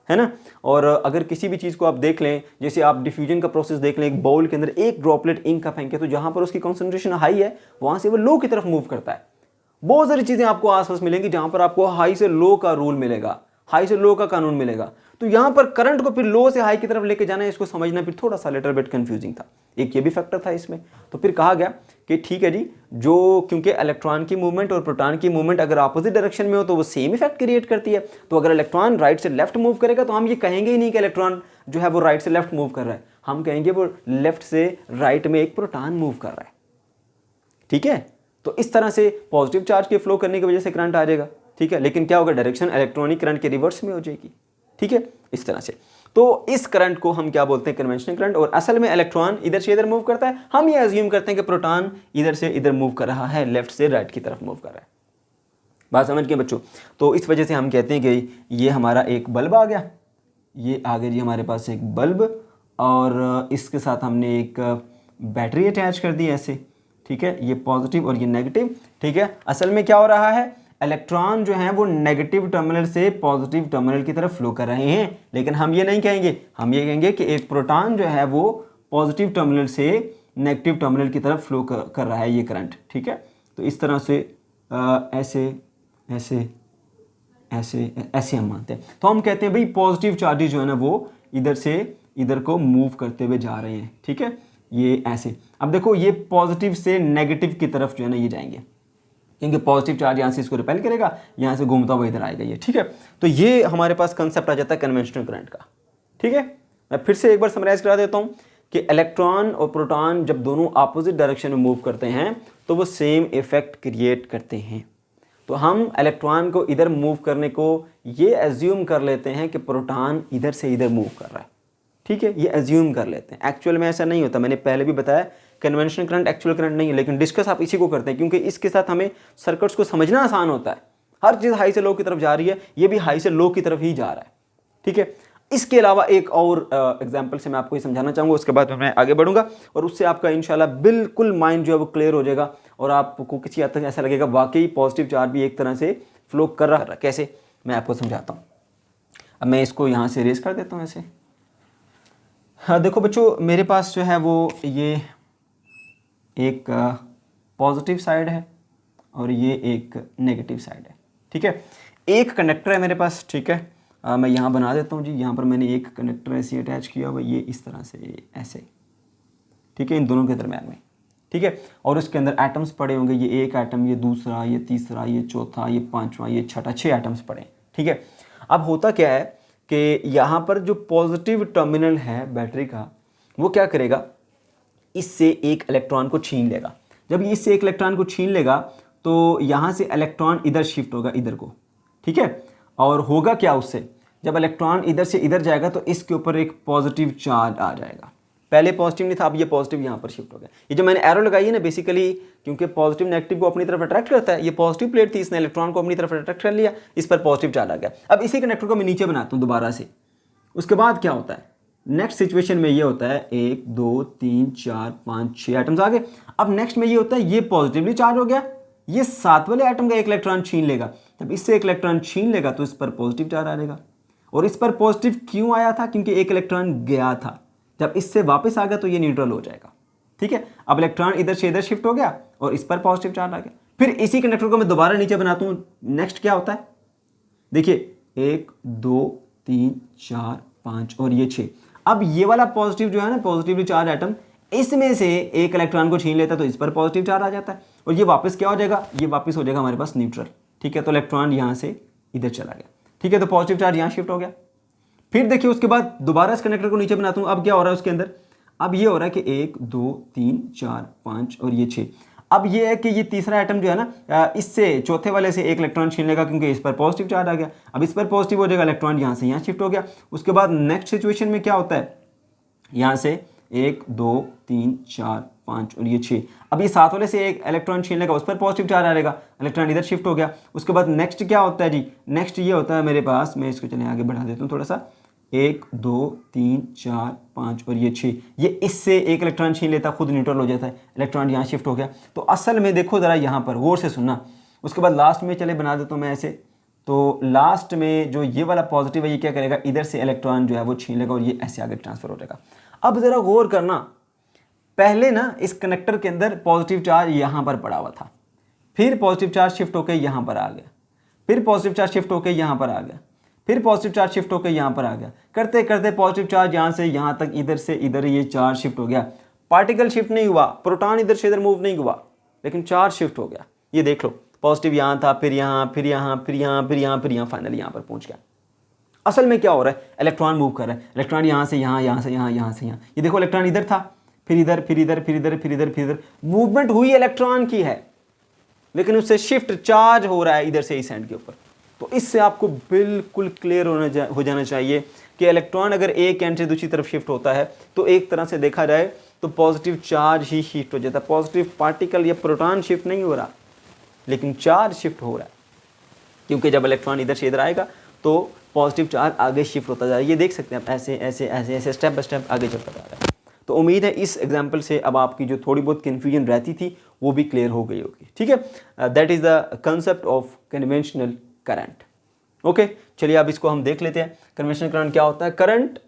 है ना। और अगर किसी भी चीज़ को आप देख लें, जैसे आप डिफ्यूजन का प्रोसेस देख लें, एक बाउल के अंदर एक ड्रॉपलेट इंक का फेंके तो जहाँ पर उसकी कॉन्सेंट्रेशन हाई है वहाँ से वो लो की तरफ मूव करता है। बहुत सारी चीज़ें आपको आसपास मिलेंगी जहाँ पर आपको हाई से लो का रूल मिलेगा, हाई से लो का कानून मिलेगा। तो यहाँ पर करंट को फिर लो से हाई की तरफ लेके जाना है, इसको समझना फिर थोड़ा सा लिटिल बिट कंफ्यूजिंग था। एक ये भी फैक्टर था इसमें। तो फिर कहा गया कि ठीक है जी, जो क्योंकि इलेक्ट्रॉन की मूवमेंट और प्रोटॉन की मूवमेंट अगर अपोजिट डायरेक्शन में हो तो वो सेम इफेक्ट क्रिएट करती है। तो अगर इलेक्ट्रॉन राइट से लेफ्ट मूव करेगा तो हम ये कहेंगे ही नहीं कि इलेक्ट्रॉन जो है वो राइट से लेफ्ट मूव कर रहा है, हम कहेंगे वो लेफ्ट से राइट में एक प्रोटॉन मूव कर रहा है। ठीक है, तो इस तरह से पॉजिटिव चार्ज के फ्लो करने की वजह से करंट आ जाएगा। ठीक है, लेकिन क्या होगा, डायरेक्शन इलेक्ट्रॉनिक करंट के रिवर्स में हो जाएगी। ठीक है, इस तरह से। तो इस करंट को हम क्या बोलते हैं, कन्वेंशनल करंट। और असल में इलेक्ट्रॉन इधर से इधर मूव करता है, हम ये अज्यूम करते हैं कि प्रोटॉन इधर से इधर मूव कर रहा है, लेफ्ट से राइट की तरफ मूव कर रहा है। बात समझ गए बच्चों। तो इस वजह से हम कहते हैं कि ये हमारा एक बल्ब आ गया, ये आ गया जी हमारे पास एक बल्ब, और इसके साथ हमने एक बैटरी अटैच कर दी ऐसे। ठीक है, ये पॉजिटिव और ये नेगेटिव। ठीक है, असल में क्या हो रहा है, इलेक्ट्रॉन जो है वो नेगेटिव टर्मिनल से पॉजिटिव टर्मिनल की तरफ फ्लो कर रहे हैं। लेकिन हम ये नहीं कहेंगे, हम ये कहेंगे कि एक प्रोटॉन जो है वो पॉजिटिव टर्मिनल से नेगेटिव टर्मिनल की तरफ फ्लो कर रहा है ये करंट। ठीक है, तो इस तरह से ऐसे ऐसे ऐसे ऐसे हम मानते हैं। तो हम कहते हैं भाई पॉजिटिव चार्जेस जो है ना वो इधर से इधर को मूव करते हुए जा रहे हैं। ठीक है, ये ऐसे। अब देखो ये पॉजिटिव से नेगेटिव की तरफ जो है ना ये जाएंगे, क्योंकि पॉजिटिव चार्ज यहाँ से इसको रिपेल करेगा, यहाँ से घूमता हुआ इधर आएगा ये। ठीक है, तो ये हमारे पास कंसेप्ट आ जाता है कन्वेंशनल करंट का। ठीक है, मैं फिर से एक बार समराइज करा देता हूँ कि इलेक्ट्रॉन और प्रोटॉन जब दोनों अपोजिट डायरेक्शन में मूव करते हैं तो वो सेम इफेक्ट क्रिएट करते हैं। तो हम इलेक्ट्रॉन को इधर मूव करने को ये एज्यूम कर लेते हैं कि प्रोटॉन इधर से इधर मूव कर रहा है। ठीक है, ये एज्यूम कर लेते हैं, एक्चुअल में ऐसा नहीं होता। मैंने पहले भी बताया कन्वेंशनल करंट एक्चुअल करंट नहीं है, लेकिन डिस्कस आप इसी को करते हैं क्योंकि इसके साथ हमें सर्किट्स को समझना आसान होता है। हर चीज़ हाई से लो की तरफ जा रही है, ये भी हाई से लो की तरफ ही जा रहा है। ठीक है, इसके अलावा एक और एग्जाम्पल से मैं आपको ये समझाना चाहूँगा, उसके बाद मैं आगे बढ़ूंगा और उससे आपका इंशाल्लाह बिल्कुल माइंड जो है वो क्लियर हो जाएगा और आपको किसी हद तक ऐसा लगेगा वाकई पॉजिटिव चार्ज भी एक तरह से फ्लो कर रहा है। कैसे, मैं आपको समझाता हूँ। अब मैं इसको यहाँ से रेस कर देता हूँ ऐसे। हाँ देखो बच्चों, मेरे पास जो है वो ये एक पॉजिटिव साइड है और ये एक नेगेटिव साइड है। ठीक है, एक कंडक्टर है मेरे पास। ठीक है, मैं यहाँ बना देता हूँ जी। यहाँ पर मैंने एक कंडक्टर ऐसे अटैच किया हुआ, ये इस तरह से ऐसे। ठीक है, इन दोनों के दरम्यान में। ठीक है, और उसके अंदर एटम्स पड़े होंगे, ये एक एटम, ये दूसरा, ये तीसरा, ये चौथा, ये पांचवा, ये छठा, 6 एटम्स पड़े। ठीक है, अब होता क्या है कि यहाँ पर जो पॉजिटिव टर्मिनल है बैटरी का, वो क्या करेगा, इससे एक इलेक्ट्रॉन को छीन लेगा। जब ये इससे एक इलेक्ट्रॉन को छीन लेगा तो यहाँ से इलेक्ट्रॉन इधर शिफ्ट होगा, इधर को। ठीक है, और होगा क्या उससे, जब इलेक्ट्रॉन इधर से इधर जाएगा तो इसके ऊपर एक पॉजिटिव चार्ज आ जाएगा। पहले पॉजिटिव नहीं था, अब ये पॉजिटिव यहाँ पर शिफ्ट हो गया। ये जो मैंने एरो लगाई है ना, बेसिकली क्योंकि पॉजिटिव नेगेटिव को अपनी तरफ अट्रैक्ट करता है, ये पॉजिटिव प्लेट थी, इसने इलेक्ट्रॉन को अपनी तरफ अट्रैक्ट कर लिया, इस पर पॉजिटिव चार्ज आ गया। अब इसी कनेक्टर को मैं नीचे बनाता हूँ दोबारा से। उसके बाद क्या होता है, नेक्स्ट सिचुएशन में ये होता है 1 2 3 4 5 6 एटम्स आ गए। अब नेक्स्ट में ये होता है, ये पॉजिटिवली चार्ज हो गया, ये 7 वाले एटम का एक इलेक्ट्रॉन छीन लेगा। जब इससे एक इलेक्ट्रॉन छीन लेगा तो इस पर पॉजिटिव चार्ज आएगा। और इस पर पॉजिटिव क्यों आया था, क्योंकि एक इलेक्ट्रॉन गया था। जब इससे वापस आ गया तो ये न्यूट्रल हो जाएगा। ठीक है, अब इलेक्ट्रॉन इधर से इधर शिफ्ट हो गया और इस पर पॉजिटिव चार्ज आ गया। फिर इसी कंडक्टर को मैं दोबारा नीचे बनाता हूँ। नेक्स्ट क्या होता है, देखिए 1 2 3 4 5 और ये 6। अब ये वाला पॉजिटिव जो है ना, पॉजिटिवली चार्ज एटम, इसमें से एक इलेक्ट्रॉन को छीन लेता है तो इस पर पॉजिटिव चार्ज आ जाता है और ये वापस क्या हो जाएगा, ये वापस हो जाएगा हमारे पास न्यूट्रल। ठीक है, तो इलेक्ट्रॉन यहाँ से इधर चला गया। ठीक है, तो पॉजिटिव चार्ज यहाँ शिफ्ट हो गया। फिर देखिए उसके बाद दोबारा इस कनेक्टर को नीचे बनाता हूँ। अब क्या हो रहा है उसके अंदर, अब ये हो रहा है कि 1 2 3 4 5 और ये 6। अब ये है कि ये तीसरा एटम जो है ना, इससे चौथे वाले से एक इलेक्ट्रॉन छीन लेगा क्योंकि इस पर पॉजिटिव चार्ज आ गया। अब इस पर पॉजिटिव हो जाएगा, इलेक्ट्रॉन यहाँ से यहाँ शिफ्ट हो गया। उसके बाद नेक्स्ट सिचुएशन में क्या होता है, यहाँ से 1 2 3 4 5 और ये 6। अब ये 7 वाले से एक इलेक्ट्रॉन छीन लेगा, उस पर पॉजिटिव चार्ज आएगा, इलेक्ट्रॉन इधर शिफ्ट हो गया। उसके बाद नेक्स्ट क्या होता है जी, नेक्स्ट ये होता है मेरे पास, मैं इसको चले आगे बढ़ा देता हूँ थोड़ा सा, 1 2 3 4 5 और ये 6। ये इससे एक इलेक्ट्रॉन छीन लेता, खुद न्यूट्रल हो जाता है, इलेक्ट्रॉन यहाँ शिफ्ट हो गया। तो असल में देखो ज़रा यहाँ पर गौर से सुनना। उसके बाद लास्ट में चले बना देता हूँ मैं ऐसे, तो लास्ट में जो ये वाला पॉजिटिव है ये क्या करेगा, इधर से इलेक्ट्रॉन जो है वो छीन लेगा और ये ऐसे आगे ट्रांसफर हो जाएगा। अब ज़रा गौर करना, पहले ना इस कनेक्टर के अंदर पॉजिटिव चार्ज यहाँ पर पड़ा हुआ था, फिर पॉजिटिव चार्ज शिफ्ट होकर यहाँ पर आ गया, फिर पॉजिटिव चार्ज शिफ्ट होकर यहाँ पर आ गया, फिर पॉजिटिव चार्ज शिफ्ट होकर यहाँ पर आ गया, करते करते पॉजिटिव चार्ज यहाँ से यहाँ तक, इधर से इधर ये चार्ज शिफ्ट हो गया। पार्टिकल शिफ्ट नहीं हुआ, प्रोटॉन इधर से इधर मूव नहीं हुआ, लेकिन चार्ज शिफ्ट हो गया। ये देख लो, पॉजिटिव यहाँ था, फिर यहाँ, फिर यहाँ, फिर यहाँ, फिर यहाँ, फिर यहाँ, फाइनली यहाँ पर पहुँच गया। असल में क्या हो रहा है, इलेक्ट्रॉन मूव कर रहा है, इलेक्ट्रॉन यहाँ से यहाँ, यहाँ से यहाँ, यहाँ से यहाँ। ये देखो इलेक्ट्रॉन इधर था, फिर इधर, फिर इधर, फिर इधर, फिर इधर, फिर इधर, मूवमेंट हुई इलेक्ट्रॉन की है, लेकिन उससे शिफ्ट चार्ज हो रहा है इधर से इस एंड के ऊपर। तो इससे आपको बिल्कुल क्लियर हो जाना चाहिए कि इलेक्ट्रॉन अगर एक एंड से दूसरी तरफ शिफ्ट होता है तो एक तरह से देखा जाए तो पॉजिटिव चार्ज ही शिफ्ट हो जाता है। पॉजिटिव पार्टिकल या प्रोटॉन शिफ्ट नहीं हो रहा, लेकिन चार्ज शिफ्ट हो रहा है, क्योंकि जब इलेक्ट्रॉन इधर से इधर आएगा तो पॉजिटिव चार्ज आगे शिफ्ट होता जा रहा है। ये देख सकते हैं आप, ऐसे ऐसे ऐसे ऐसे स्टेप बाय स्टेप आगे चलता जा रहा है। तो उम्मीद है इस एग्जाम्पल से अब आपकी जो थोड़ी बहुत कन्फ्यूजन रहती थी वो भी क्लियर हो गई होगी। ठीक है, that is the concept of conventional current. Okay, चलिए अब इसको हम देख लेते हैं। कन्वेंशनल करंट क्या होता है? Current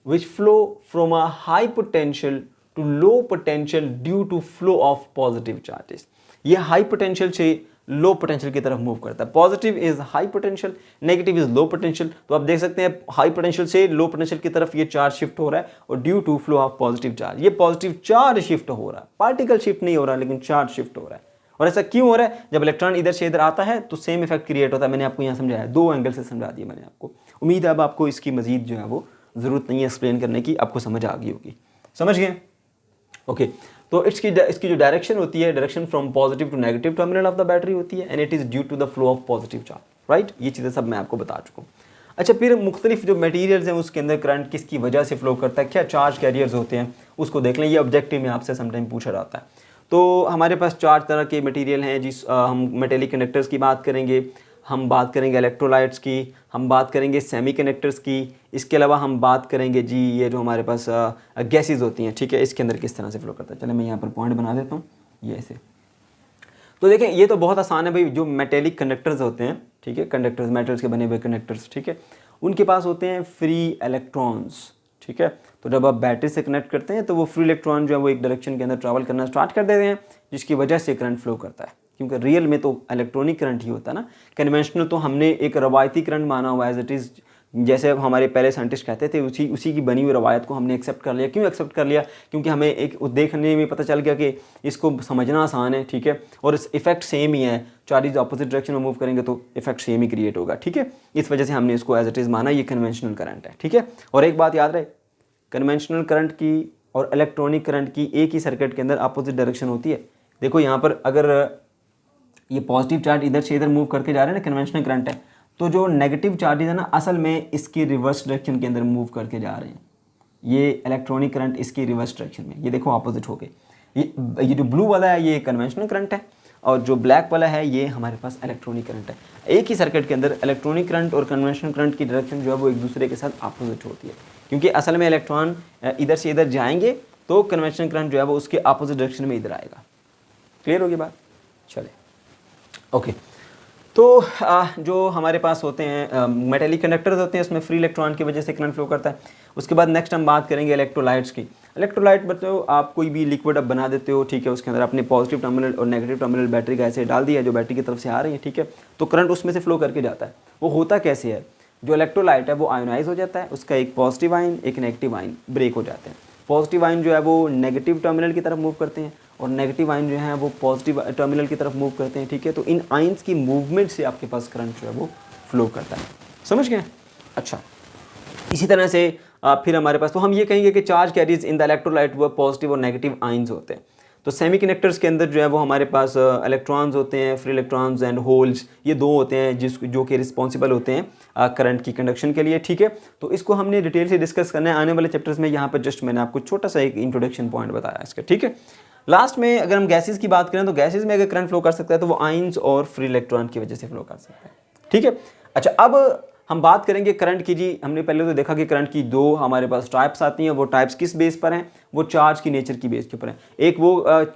which flow from a high potential to low potential due to flow of positive charges. ये हाई पोटेंशियल से लो पोटेंशियल की तरफ मूव करता है। Positive is high potential, negative is low potential. तो आप देख सकते हैं हाई पोटेंशियल से लो पोटेंशियल की तरफ ये चार्ज शिफ्ट हो रहा है और due to flow of positive charge, ये पॉजिटिव चार्ज शिफ्ट हो रहा है, पार्टिकल शिफ्ट नहीं हो रहा लेकिन चार्ज शिफ्ट हो रहा है। और ऐसा क्यों हो रहा है? जब इलेक्ट्रॉन इधर से इधर आता है तो सेम इफेक्ट क्रिएट होता है। मैंने आपको यहाँ समझाया, दो एंगल से समझा दिया मैंने आपको। उम्मीद है अब आपको इसकी मजीद जो है वो ज़रूरत नहीं है एक्सप्लेन करने की, आपको समझ आ गई होगी। समझ गए? ओके, तो इसकी जो डायरेक्शन होती है, direction from positive to negative terminal of the battery होती है, and it is due to the flow of positive charge, right. ये चीज़ें सब मैं आपको बता चुका हूँ। अच्छा, फिर मुख्तलिफ जो मटीरियल्स हैं उसके अंदर करंट किसकी वजह से फ्लो करता है, क्या चार्ज कैरियर्स होते हैं, उसको देख लें। ये ऑब्जेक्टिव में आपसे समटाइम पूछा जाता है। तो हमारे पास 4 तरह के मटेरियल हैं, हम मेटेलिक कंडक्टर्स की बात करेंगे, हम बात करेंगे इलेक्ट्रोलाइट्स की, हम बात करेंगे सेमीकंडक्टर्स की, इसके अलावा हम बात करेंगे जी ये जो हमारे पास गैसेस होती हैं, ठीक है, इसके अंदर किस तरह से फ्लो करता है। चलो मैं यहाँ पर पॉइंट बना देता हूँ, ये ऐसे। तो देखें ये तो बहुत आसान है भाई, जो मेटेलिक कंडक्टर्स होते हैं, ठीक है, कंडक्टर्स मेटल्स के बने हुए कंडक्टर्स, ठीक है, उनके पास होते हैं फ्री इलेक्ट्रॉन्स, ठीक है। तो जब आप बैटरी से कनेक्ट करते हैं तो वो फ्री इलेक्ट्रॉन जो है वो एक डायरेक्शन के अंदर ट्रैवल करना स्टार्ट कर देते हैं, जिसकी वजह से करंट फ्लो करता है। क्योंकि रियल में तो इलेक्ट्रॉनिक करंट ही होता है ना, कन्वेंशनल तो हमने एक रवायती करंट माना हुआ है, एज इट इज़, जैसे हमारे पहले साइंटिस्ट कहते थे, उसी की बनी हुई रवायत को हमने एक्सेप्ट कर लिया। क्यों एक्सेप्ट कर लिया? क्योंकि हमें एक देखने में पता चल गया कि इसको समझना आसान है, ठीक है, और इस इफेक्ट सेम ही है, चार्जेस अपोजिट डायरेक्शन में मूव करेंगे तो इफेक्ट सेम ही क्रिएट होगा, ठीक है। इस वजह से हमने इसको एज इट इज़ माना, ये कन्वेंशनल करंट है, ठीक है। और एक बात याद रहे, कन्वेंशनल करंट की और इलेक्ट्रॉनिक करंट की एक ही सर्किट के अंदर अपोजिट डायरेक्शन होती है। देखो यहाँ पर अगर ये पॉजिटिव चार्ज इधर से इधर मूव करके जा रहे हैं ना, कन्वेंशनल करंट है, तो जो नेगेटिव चार्जेस है ना, असल में इसकी रिवर्स डायरेक्शन के अंदर मूव करके जा रहे हैं। ये इलेक्ट्रॉनिक करंट इसकी रिवर्स डायरेक्शन में, ये देखो अपोजिट हो गए। ये जो ब्लू वाला है ये कन्वेंशनल करंट है, और जो ब्लैक वाला है ये हमारे पास इलेक्ट्रॉनिक करंट है। एक ही सर्किट के अंदर इलेक्ट्रॉनिक करंट और कन्वेंशनल करंट की डायरेक्शन जो है वो एक दूसरे के साथ अपोजिट होती है, क्योंकि असल में इलेक्ट्रॉन इधर से इधर जाएंगे तो कन्वेंशनल करंट जो है वो उसके अपोजिट डायरेक्शन में इधर आएगा। क्लियर होगी बात? चले, ओके। तो जो हमारे पास होते हैं मेटेलिक कंडक्टर्स होते हैं, उसमें फ्री इलेक्ट्रॉन की वजह से करंट फ्लो करता है। उसके बाद नेक्स्ट हम बात करेंगे इलेक्ट्रोलाइट्स की। इलेक्ट्रोलाइट मतलब आप कोई भी लिक्विड अब बना देते हो, ठीक है, उसके अंदर अपने पॉजिटिव टर्मिनल और नेगेटिव टर्मिनल बैटरी का ऐसे डाल दिया जो बैटरी की तरफ से आ रही है, ठीक है, तो करंट उसमें से फ्लो करके जाता है। वो होता कैसे है? जो इलेक्ट्रोलाइट है वो आयोनाइज हो जाता है, उसका एक पॉजिटिव आयन एक नेगेटिव आयन ब्रेक हो जाते हैं। पॉजिटिव आयन जो है वो नेगेटिव टर्मिनल की तरफ मूव करते हैं और नेगेटिव आयन जो है वो पॉजिटिव टर्मिनल की तरफ मूव करते हैं, ठीक है। तो इन आयन्स की मूवमेंट से आपके पास करंट जो है वो फ्लो करता है। समझ गए? अच्छा, इसी तरह से फिर हमारे पास, तो हम ये कहेंगे कि charge carriers in the electrolyte वो पॉजिटिव और नेगेटिव आयन्स होते हैं। तो सेमीकंडक्टर्स के अंदर जो है वो हमारे पास इलेक्ट्रॉन्स होते हैं, फ्री इलेक्ट्रॉन्स एंड होल्स, ये दो होते हैं जो कि रिस्पॉन्सिबल होते हैं करंट की कंडक्शन के लिए, ठीक है। तो इसको हमने डिटेल से डिस्कस करना है आने वाले चैप्टर्स में। यहाँ पर जस्ट मैंने आपको छोटा सा एक इंट्रोडक्शन पॉइंट बताया इसका, ठीक है। लास्ट में अगर हम गैसेस की बात करें तो गैसेस में अगर करंट फ्लो कर सकता है तो वो आयन्स और फ्री इलेक्ट्रॉन की वजह से फ्लो कर सकता है, ठीक है। अच्छा, अब हम बात करेंगे करंट की जी। हमने पहले तो देखा कि करंट की दो हमारे पास टाइप्स आती हैं। वो टाइप्स किस बेस पर हैं? वो चार्ज की नेचर की बेस के ऊपर है। एक वो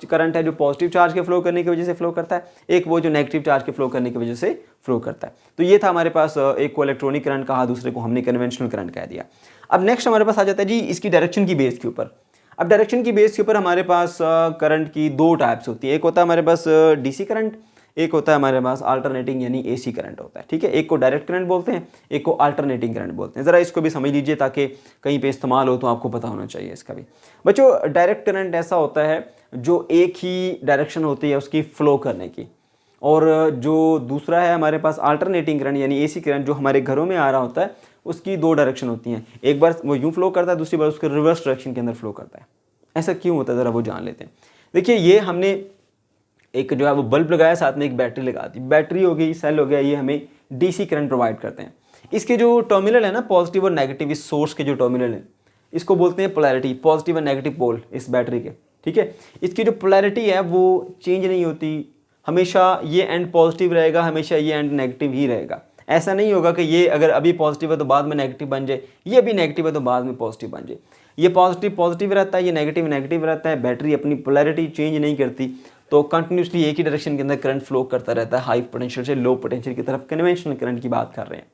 करंट है जो पॉजिटिव चार्ज के फ्लो करने की वजह से फ्लो करता है, एक वो जो नेगेटिव चार्ज के फ्लो करने की वजह से फ्लो करता है। तो ये था हमारे पास, एक को इलेक्ट्रॉनिक करंट कहा, दूसरे को हमने कन्वेंशनल करंट कह दिया। अब नेक्स्ट हमारे पास आ जाता है जी इसकी डायरेक्शन की बेस के ऊपर। अब डायरेक्शन की बेस के ऊपर हमारे पास करंट की दो टाइप्स होती है। एक होता है हमारे पास डीसी करंट, एक होता है हमारे पास अल्टरनेटिंग यानी एसी करंट होता है। ठीक है, एक को डायरेक्ट करंट बोलते हैं, एक को अल्टरनेटिंग करंट बोलते हैं। ज़रा इसको भी समझ लीजिए ताकि कहीं पे इस्तेमाल हो तो आपको पता होना चाहिए इसका भी। बच्चों, डायरेक्ट करंट ऐसा होता है जो एक ही डायरेक्शन होती है उसकी फ्लो करने की, और जो दूसरा है हमारे पास अल्टरनेटिंग करंट यानी एसी करंट जो हमारे घरों में आ रहा होता है उसकी दो डायरेक्शन होती हैं। एक बार वो यूँ फ्लो करता है, दूसरी बार उसके रिवर्स डायरेक्शन के अंदर फ्लो करता है। ऐसा क्यों होता है ज़रा वो जान लेते हैं। देखिए, ये हमने एक जो है वो बल्ब लगाया, साथ में एक बैटरी लगा दी। बैटरी हो गई, सेल हो गया, ये हमें डीसी करंट प्रोवाइड करते हैं। इसके जो टर्मिनल है ना, पॉजिटिव और नेगेटिव, इस सोर्स के जो टर्मिनल है इसको बोलते हैं पोलैरिटी, पॉजिटिव और नेगेटिव पोल इस बैटरी के। ठीक है, इसकी जो पोलैरिटी है वो चेंज नहीं होती, हमेशा ये एंड पॉजिटिव रहेगा, हमेशा ये एंड नेगेटिव ही रहेगा। ऐसा नहीं होगा कि ये अगर अभी पॉजिटिव है तो बाद में नेगेटिव बन जाए, ये अभी नेगेटिव है तो बाद में पॉजिटिव बन जाए। ये पॉजिटिव पॉजिटिव रहता है, ये नेगेटिव नेगेटिव रहता है। बैटरी अपनी पोलैरिटी चेंज नहीं करती, तो कंटिन्यूसली एक ही डायरेक्शन के अंदर करंट फ्लो करता रहता है, हाई पोटेंशियल से लो पोटेंशियल की तरफ। कन्वेंशनल करंट की बात कर रहे हैं।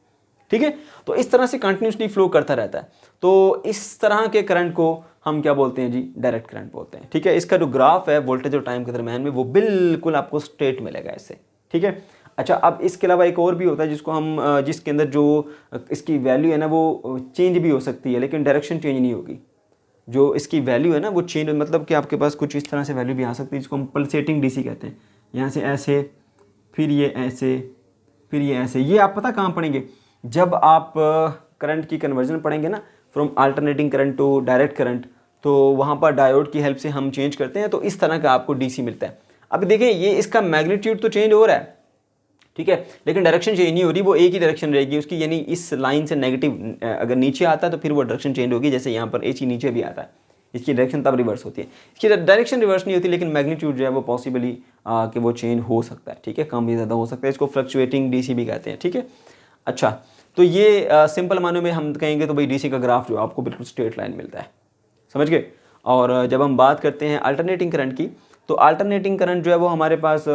ठीक है, तो इस तरह से कंटिन्यूसली फ्लो करता रहता है। तो इस तरह के करंट को हम क्या बोलते हैं जी? डायरेक्ट करंट बोलते हैं। ठीक है, इसका जो ग्राफ है वोल्टेज और टाइम के दरम्यान में वो बिल्कुल आपको स्ट्रेट मिलेगा इससे। ठीक है, अच्छा, अब इसके अलावा एक और भी होता है जिसको हम जिसके अंदर जो इसकी वैल्यू है ना वो चेंज भी हो सकती है, लेकिन डायरेक्शन चेंज नहीं होगी। जो इसकी वैल्यू है ना वो चेंज, मतलब कि आपके पास कुछ इस तरह से वैल्यू भी आ सकती है जिसको हम पल्सेटिंग डीसी कहते हैं। यहाँ से ऐसे, फिर ये ऐसे, फिर ये ऐसे। ये आप पता कहाँ पढ़ेंगे? जब आप करंट की कन्वर्जन पढ़ेंगे ना, from alternating current to direct current, तो वहाँ पर डायोड की हेल्प से हम चेंज करते हैं, तो इस तरह का आपको डीसी मिलता है। अब देखिए, ये इसका मैग्नीट्यूड तो चेंज हो रहा है, ठीक है, लेकिन डायरेक्शन चेंज नहीं हो रही, वो एक ही डायरेक्शन रहेगी उसकी। यानी इस लाइन से नेगेटिव अगर नीचे आता है तो फिर वो डायरेक्शन चेंज होगी। जैसे यहाँ पर एसी नीचे भी आता है, इसकी डायरेक्शन तब रिवर्स होती है। इसकी डायरेक्शन रिवर्स नहीं होती, लेकिन मैग्नीट्यूड जो है वो पॉसिबली कि वो चेंज हो सकता है। ठीक है, कम भी ज़्यादा हो सकता है। इसको फ्लक्चुएटिंग डीसी भी कहते हैं। ठीक है, अच्छा, तो ये सिंपल मानों में हम कहेंगे तो भाई डीसी का ग्राफ जो आपको बिल्कुल स्ट्रेट लाइन मिलता है, समझ गए। और जब हम बात करते हैं अल्टरनेटिंग करंट की, तो अल्टरनेटिंग करंट जो है वो हमारे पास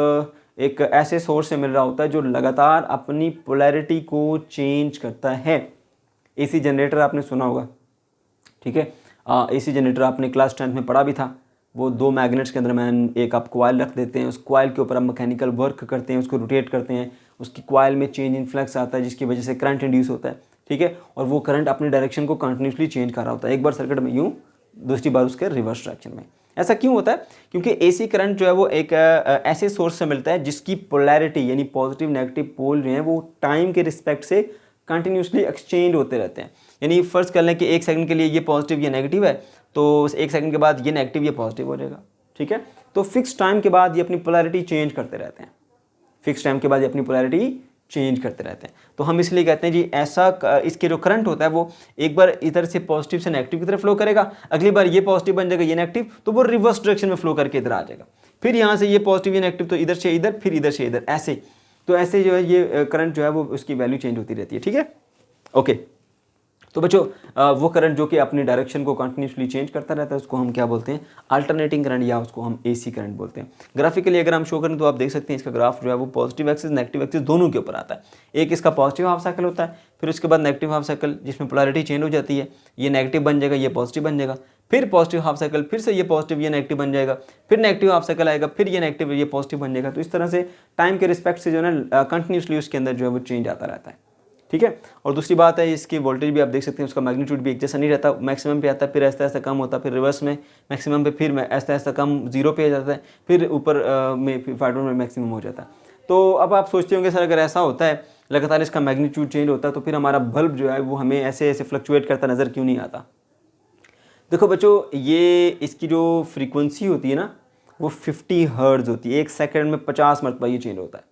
एक ऐसे सोर्स से मिल रहा होता है जो लगातार अपनी पोलैरिटी को चेंज करता है। एसी जनरेटर आपने सुना होगा, ठीक है, एसी जनरेटर आपने क्लास 10 में पढ़ा भी था। वो दो मैग्नेट्स के दरम्यान एक आप कॉइल रख देते हैं, उस कॉइल के ऊपर आप मैकेनिकल वर्क करते हैं, उसको रोटेट करते हैं, उसकी कॉइल में चेंज इन फ्लक्स आता है जिसकी वजह से करंट इंड्यूस होता है। ठीक है, और वो करंट अपनी डायरेक्शन को कंटिन्यूसली चेंज कर रहा होता है, एक बार सर्किट में यूँ, दूसरी बार उसके रिवर्स डायरेक्शन में। ऐसा क्यों होता है? क्योंकि एसी करंट जो है वो एक ऐसे सोर्स से मिलता है जिसकी पोलैरिटी यानी पॉजिटिव नेगेटिव पोल जो है वो टाइम के रिस्पेक्ट से कंटिन्यूसली एक्सचेंज होते रहते हैं। यानी फर्ज कर लें कि एक सेकंड के लिए ये पॉजिटिव या नेगेटिव है, तो एक सेकंड के बाद ये नेगेटिव या पॉजिटिव हो जाएगा। ठीक है, तो फिक्स टाइम के बाद ये अपनी पोलैरिटी चेंज करते रहते हैं, फिक्स टाइम के बाद ये अपनी पोलैरिटी चेंज करते रहते हैं। तो हम इसलिए कहते हैं जी ऐसा इसके जो करंट होता है वो एक बार इधर से पॉजिटिव से नेगेटिव की तरफ फ्लो करेगा, अगली बार ये पॉजिटिव बन जाएगा, ये नेगेटिव, तो वो रिवर्स डायरेक्शन में फ्लो करके इधर आ जाएगा। फिर यहाँ से ये पॉजिटिव ये नेगेटिव, तो इधर से इधर, फिर इधर से इधर, ऐसे। तो ऐसे जो है ये करंट जो है वो उसकी वैल्यू चेंज होती रहती है। ठीक है, ओके। तो बच्चों वो करंट जो कि अपनी डायरेक्शन को कंटिन्यूसली चेंज करता रहता है उसको हम क्या बोलते हैं? अल्टरनेटिंग करंट, या उसको हम एसी करंट बोलते हैं। ग्राफिकली अगर हम शो करें तो आप देख सकते हैं इसका ग्राफ जो है वो पॉजिटिव एक्सिस नेगेटिव एक्सिस दोनों के ऊपर आता है। एक इसका पॉजिटिव हाफ साइकिल होता है, फिर उसके बाद नेगेटिव हाफ साइकिल जिसमें पोलैरिटी चेंज हो जाती है, ये नेगेटिव बन जाएगा, ये पॉजिटिव बन जाएगा, फिर पॉजिटिव हाफ साइकिल, फिर से ये पॉजिटिव ये नेगेटिव बन जाएगा, फिर नेगेटिव हाफ साइकिल आएगा, फिर ये नेगेटिव ये पॉजिटिव बन जाएगा। तो इस तरह से टाइम के रिस्पेक्ट से जो है ना कंटिन्यूसली उसके अंदर जो है वो चेंज आता रहता है। ठीक है, और दूसरी बात है इसकी वोल्टेज भी आप देख सकते हैं, उसका मैग्नीट्यूड भी एक जैसा नहीं रहता, मैक्सिमम पे आता है, फिर ऐसा ऐसा कम होता है, फिर रिवर्स में मैक्सिमम पे, फिर ऐसा ऐसा कम जीरो पे आ जाता है, फिर ऊपर में फाइडोन में मैक्सिमम हो जाता है। तो अब आप सोचते होंगे सर अगर ऐसा होता है लगातार इसका मैग्नीट्यूड चेंज होता है तो फिर हमारा बल्ब जो है वो हमें ऐसे ऐसे फ्लक्चुएट करता नज़र क्यों नहीं आता? देखो बच्चों, ये इसकी जो फ्रीक्वेंसी होती है ना वो 50 हर्ट्ज होती है, एक सेकंड में 50 मरतबा ये चेंज होता है।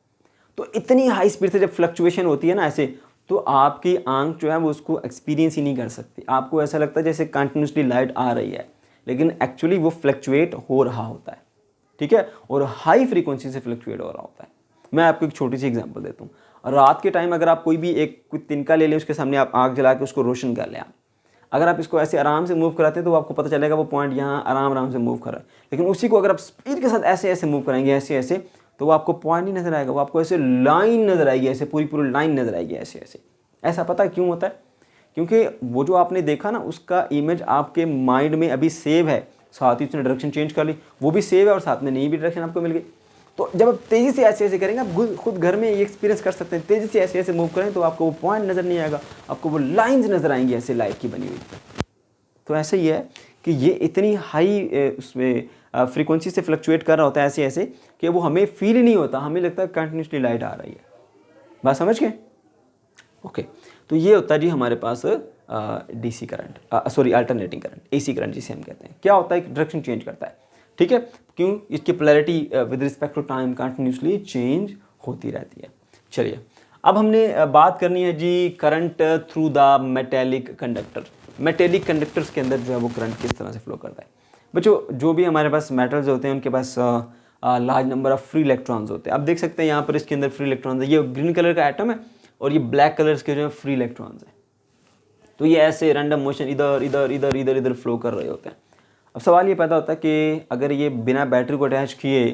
तो इतनी हाई स्पीड से जब फ्लक्चुएशन होती है ना ऐसे, तो आपकी आंख जो है वो उसको एक्सपीरियंस ही नहीं कर सकती। आपको ऐसा लगता है जैसे कंटिन्यूसली लाइट आ रही है, लेकिन एक्चुअली वो फ्लक्चुएट हो रहा होता है। ठीक है, और हाई फ्रीक्वेंसी से फ्लक्चुएट हो रहा होता है। मैं आपको एक छोटी सी एग्जांपल देता हूँ। और रात के टाइम अगर आप कोई भी एक कोई तिनका ले लें, उसके सामने आप आग जला के उसको रोशन कर लें आप, अगर आप इसको ऐसे आराम से मूव कराते हैं तो आपको पता चलेगा वो पॉइंट यहाँ आराम आराम से मूव कर रहा है। लेकिन उसी को अगर आप स्पीड के साथ ऐसे ऐसे मूव कराएंगे, ऐसे ऐसे, तो वो आपको पॉइंट नहीं नजर आएगा, वो आपको ऐसे लाइन नजर आएगी, ऐसे पूरी पूरी लाइन नजर आएगी ऐसे ऐसे। ऐसा पता क्यों होता है? क्योंकि वो जो आपने देखा ना, उसका इमेज आपके माइंड में अभी सेव है, साथ ही उसने डायरेक्शन चेंज कर ली, वो भी सेव है और साथ में नई भी डायरेक्शन आपको मिल गई। तो जब आप तेज़ी से ऐसे ऐसे करेंगे, आप खुद घर में ये एक्सपीरियंस कर सकते हैं, तेज़ी से ऐसे ऐसे मूव करें तो आपको वो पॉइंट नज़र नहीं आएगा, आपको वो लाइंस नज़र आएंगी ऐसे लाइट की बनी हुई। तो ऐसा ही है कि ये इतनी हाई उसमें फ्रीक्वेंसी से फ्लक्चुएट कर रहा होता है ऐसे ऐसे कि वो हमें फील ही नहीं होता, हमें लगता है कंटिन्यूसली लाइट आ रही है। बात समझ गए? ओके, तो ये होता है जी हमारे पास DC current, sorry alternating current, AC current जिसे हम कहते हैं। क्या होता है? डायरेक्शन चेंज करता है, ठीक है। क्यों? इसकी polarity with respect to time continuously change होती रहती है। चलिए, अब हमने बात करनी है जी current through the metallic conductor. Metallic conductors के अंदर जो है वो करंट किस तरह से फ्लो करता है। बच्चों, जो भी हमारे पास मेटल्स होते हैं उनके पास large number of free electrons होते हैं। आप देख सकते हैं यहाँ पर इसके अंदर फ्री इलेक्ट्रॉन्स है, ये ग्रीन कलर का एटम है और ये ब्लैक कलर्स के जो है फ्री इलेक्ट्रॉन्स हैं। तो ये ऐसे रैंडम मोशन इधर इधर इधर इधर इधर फ्लो कर रहे होते हैं। अब सवाल ये पैदा होता है कि अगर ये बिना बैटरी को अटैच किए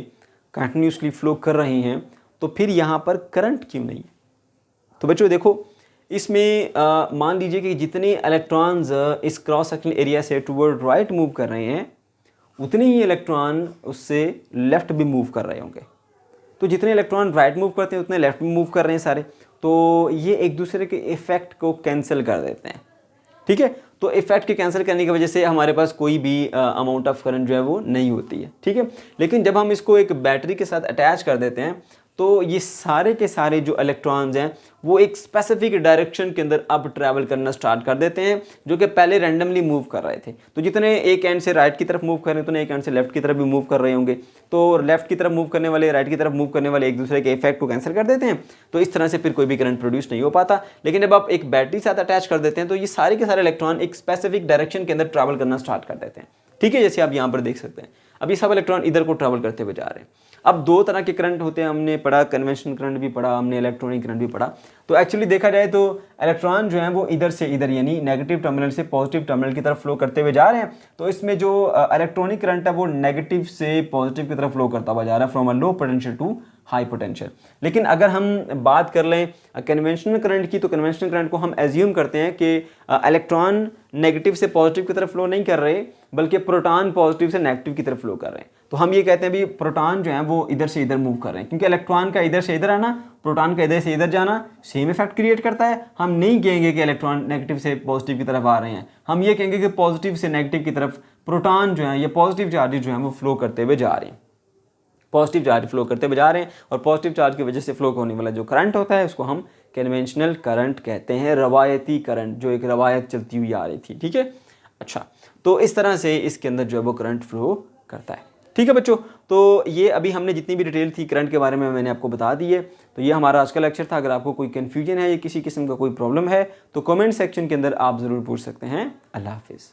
कंटिन्यूसली फ्लो कर रही हैं तो फिर यहाँ पर करंट क्यों नहीं है? तो बच्चों देखो, इसमें मान लीजिए कि जितने इलेक्ट्रॉन्स इस क्रॉस सेक्शनल एरिया से टुवर्ड राइट मूव कर रहे हैं, उतने ही इलेक्ट्रॉन उससे लेफ्ट भी मूव कर रहे होंगे। तो जितने इलेक्ट्रॉन राइट मूव करते हैं उतने लेफ्ट भी मूव कर रहे हैं सारे, तो ये एक दूसरे के इफेक्ट को कैंसिल कर देते हैं, ठीक है। तो इफेक्ट के कैंसिल करने की वजह से हमारे पास कोई भी अमाउंट ऑफ करंट जो है वो नहीं होती है, ठीक है। लेकिन जब हम इसको एक बैटरी के साथ अटैच कर देते हैं तो ये सारे के सारे जो इलेक्ट्रॉन्स हैं वो एक स्पेसिफिक डायरेक्शन के अंदर अब ट्रैवल करना स्टार्ट कर देते हैं, जो कि पहले रैंडमली मूव कर रहे थे। तो जितने एक एंड से राइट की तरफ मूव कर रहे हैं उतने एक एंड से लेफ्ट की तरफ भी मूव कर रहे होंगे। तो लेफ्ट की तरफ मूव करने वाले, राइट की तरफ मूव करने वाले एक दूसरे के इफेक्ट को कैंसिल कर देते हैं। तो इस तरह से फिर कोई भी करंट प्रोड्यूस नहीं हो पाता। लेकिन जब आप एक बैटरी साथ अटैच कर देते हैं तो ये सारे के सारे इलेक्ट्रॉन एक स्पेसिफिक डायरेक्शन के अंदर ट्रैवल करना स्टार्ट कर देते हैं, ठीक है। जैसे आप यहाँ पर देख सकते हैं, अब ये सब इलेक्ट्रॉन इधर को ट्रैवल करते हुए जा रहे हैं। अब दो तरह के करंट होते हैं, हमने पढ़ा, कन्वेंशनल करंट भी पढ़ा हमने, इलेक्ट्रॉनिक करंट भी पढ़ा। तो एक्चुअली देखा जाए तो इलेक्ट्रॉन जो है वो इधर से इधर यानी नेगेटिव टर्मिनल से पॉजिटिव टर्मिनल की तरफ फ्लो करते हुए जा रहे हैं। तो इसमें जो इलेक्ट्रॉनिक करंट है वो नेगेटिव से पॉजिटिव की तरफ फ्लो करता हुआ जा रहा है, from a low potential to high potential. लेकिन अगर हम बात कर लें कन्वेंशनल करंट की, तो कन्वेंशनल करंट को हम एज्यूम करते हैं कि इलेक्ट्रॉन नेगेटिव से पॉजिटिव की तरफ फ्लो नहीं कर रहे, बल्कि प्रोटॉन पॉजिटिव से नेगेटिव की तरफ फ्लो कर रहे हैं। तो हम ये कहते हैं भी प्रोटॉन जो है वो इधर से इधर मूव कर रहे हैं, क्योंकि इलेक्ट्रॉन का इधर से इधर आना, प्रोटॉन का इधर से इधर जाना सेम इफेक्ट क्रिएट करता है। हम नहीं कहेंगे कि इलेक्ट्रॉन नेगेटिव से पॉजिटिव की तरफ आ रहे हैं, हम ये कहेंगे कि पॉजिटिव से नेगेटिव की तरफ प्रोटॉन जो है या पॉजिटिव चार्जेस जो है वो फ्लो करते हुए जा रहे हैं, पॉजिटिव चार्ज फ्लो करते हुए जा रहे हैं। और पॉजिटिव चार्ज की वजह से फ्लो होने वाला जो करंट होता है उसको हम कन्वेंशनल करंट कहते हैं, रवायती करंट, जो एक रवायत चलती हुई आ रही थी, ठीक है। अच्छा, तो इस तरह से इसके अंदर जो है वो करंट फ्लो करता है, ठीक है बच्चों। तो ये अभी हमने जितनी भी डिटेल थी करंट के बारे में मैंने आपको बता दी है। तो ये हमारा आज का लेक्चर था। अगर आपको कोई कन्फ्यूजन है या किसी किस्म का कोई प्रॉब्लम है तो कमेंट सेक्शन के अंदर आप ज़रूर पूछ सकते हैं। अल्लाह हाफिज़।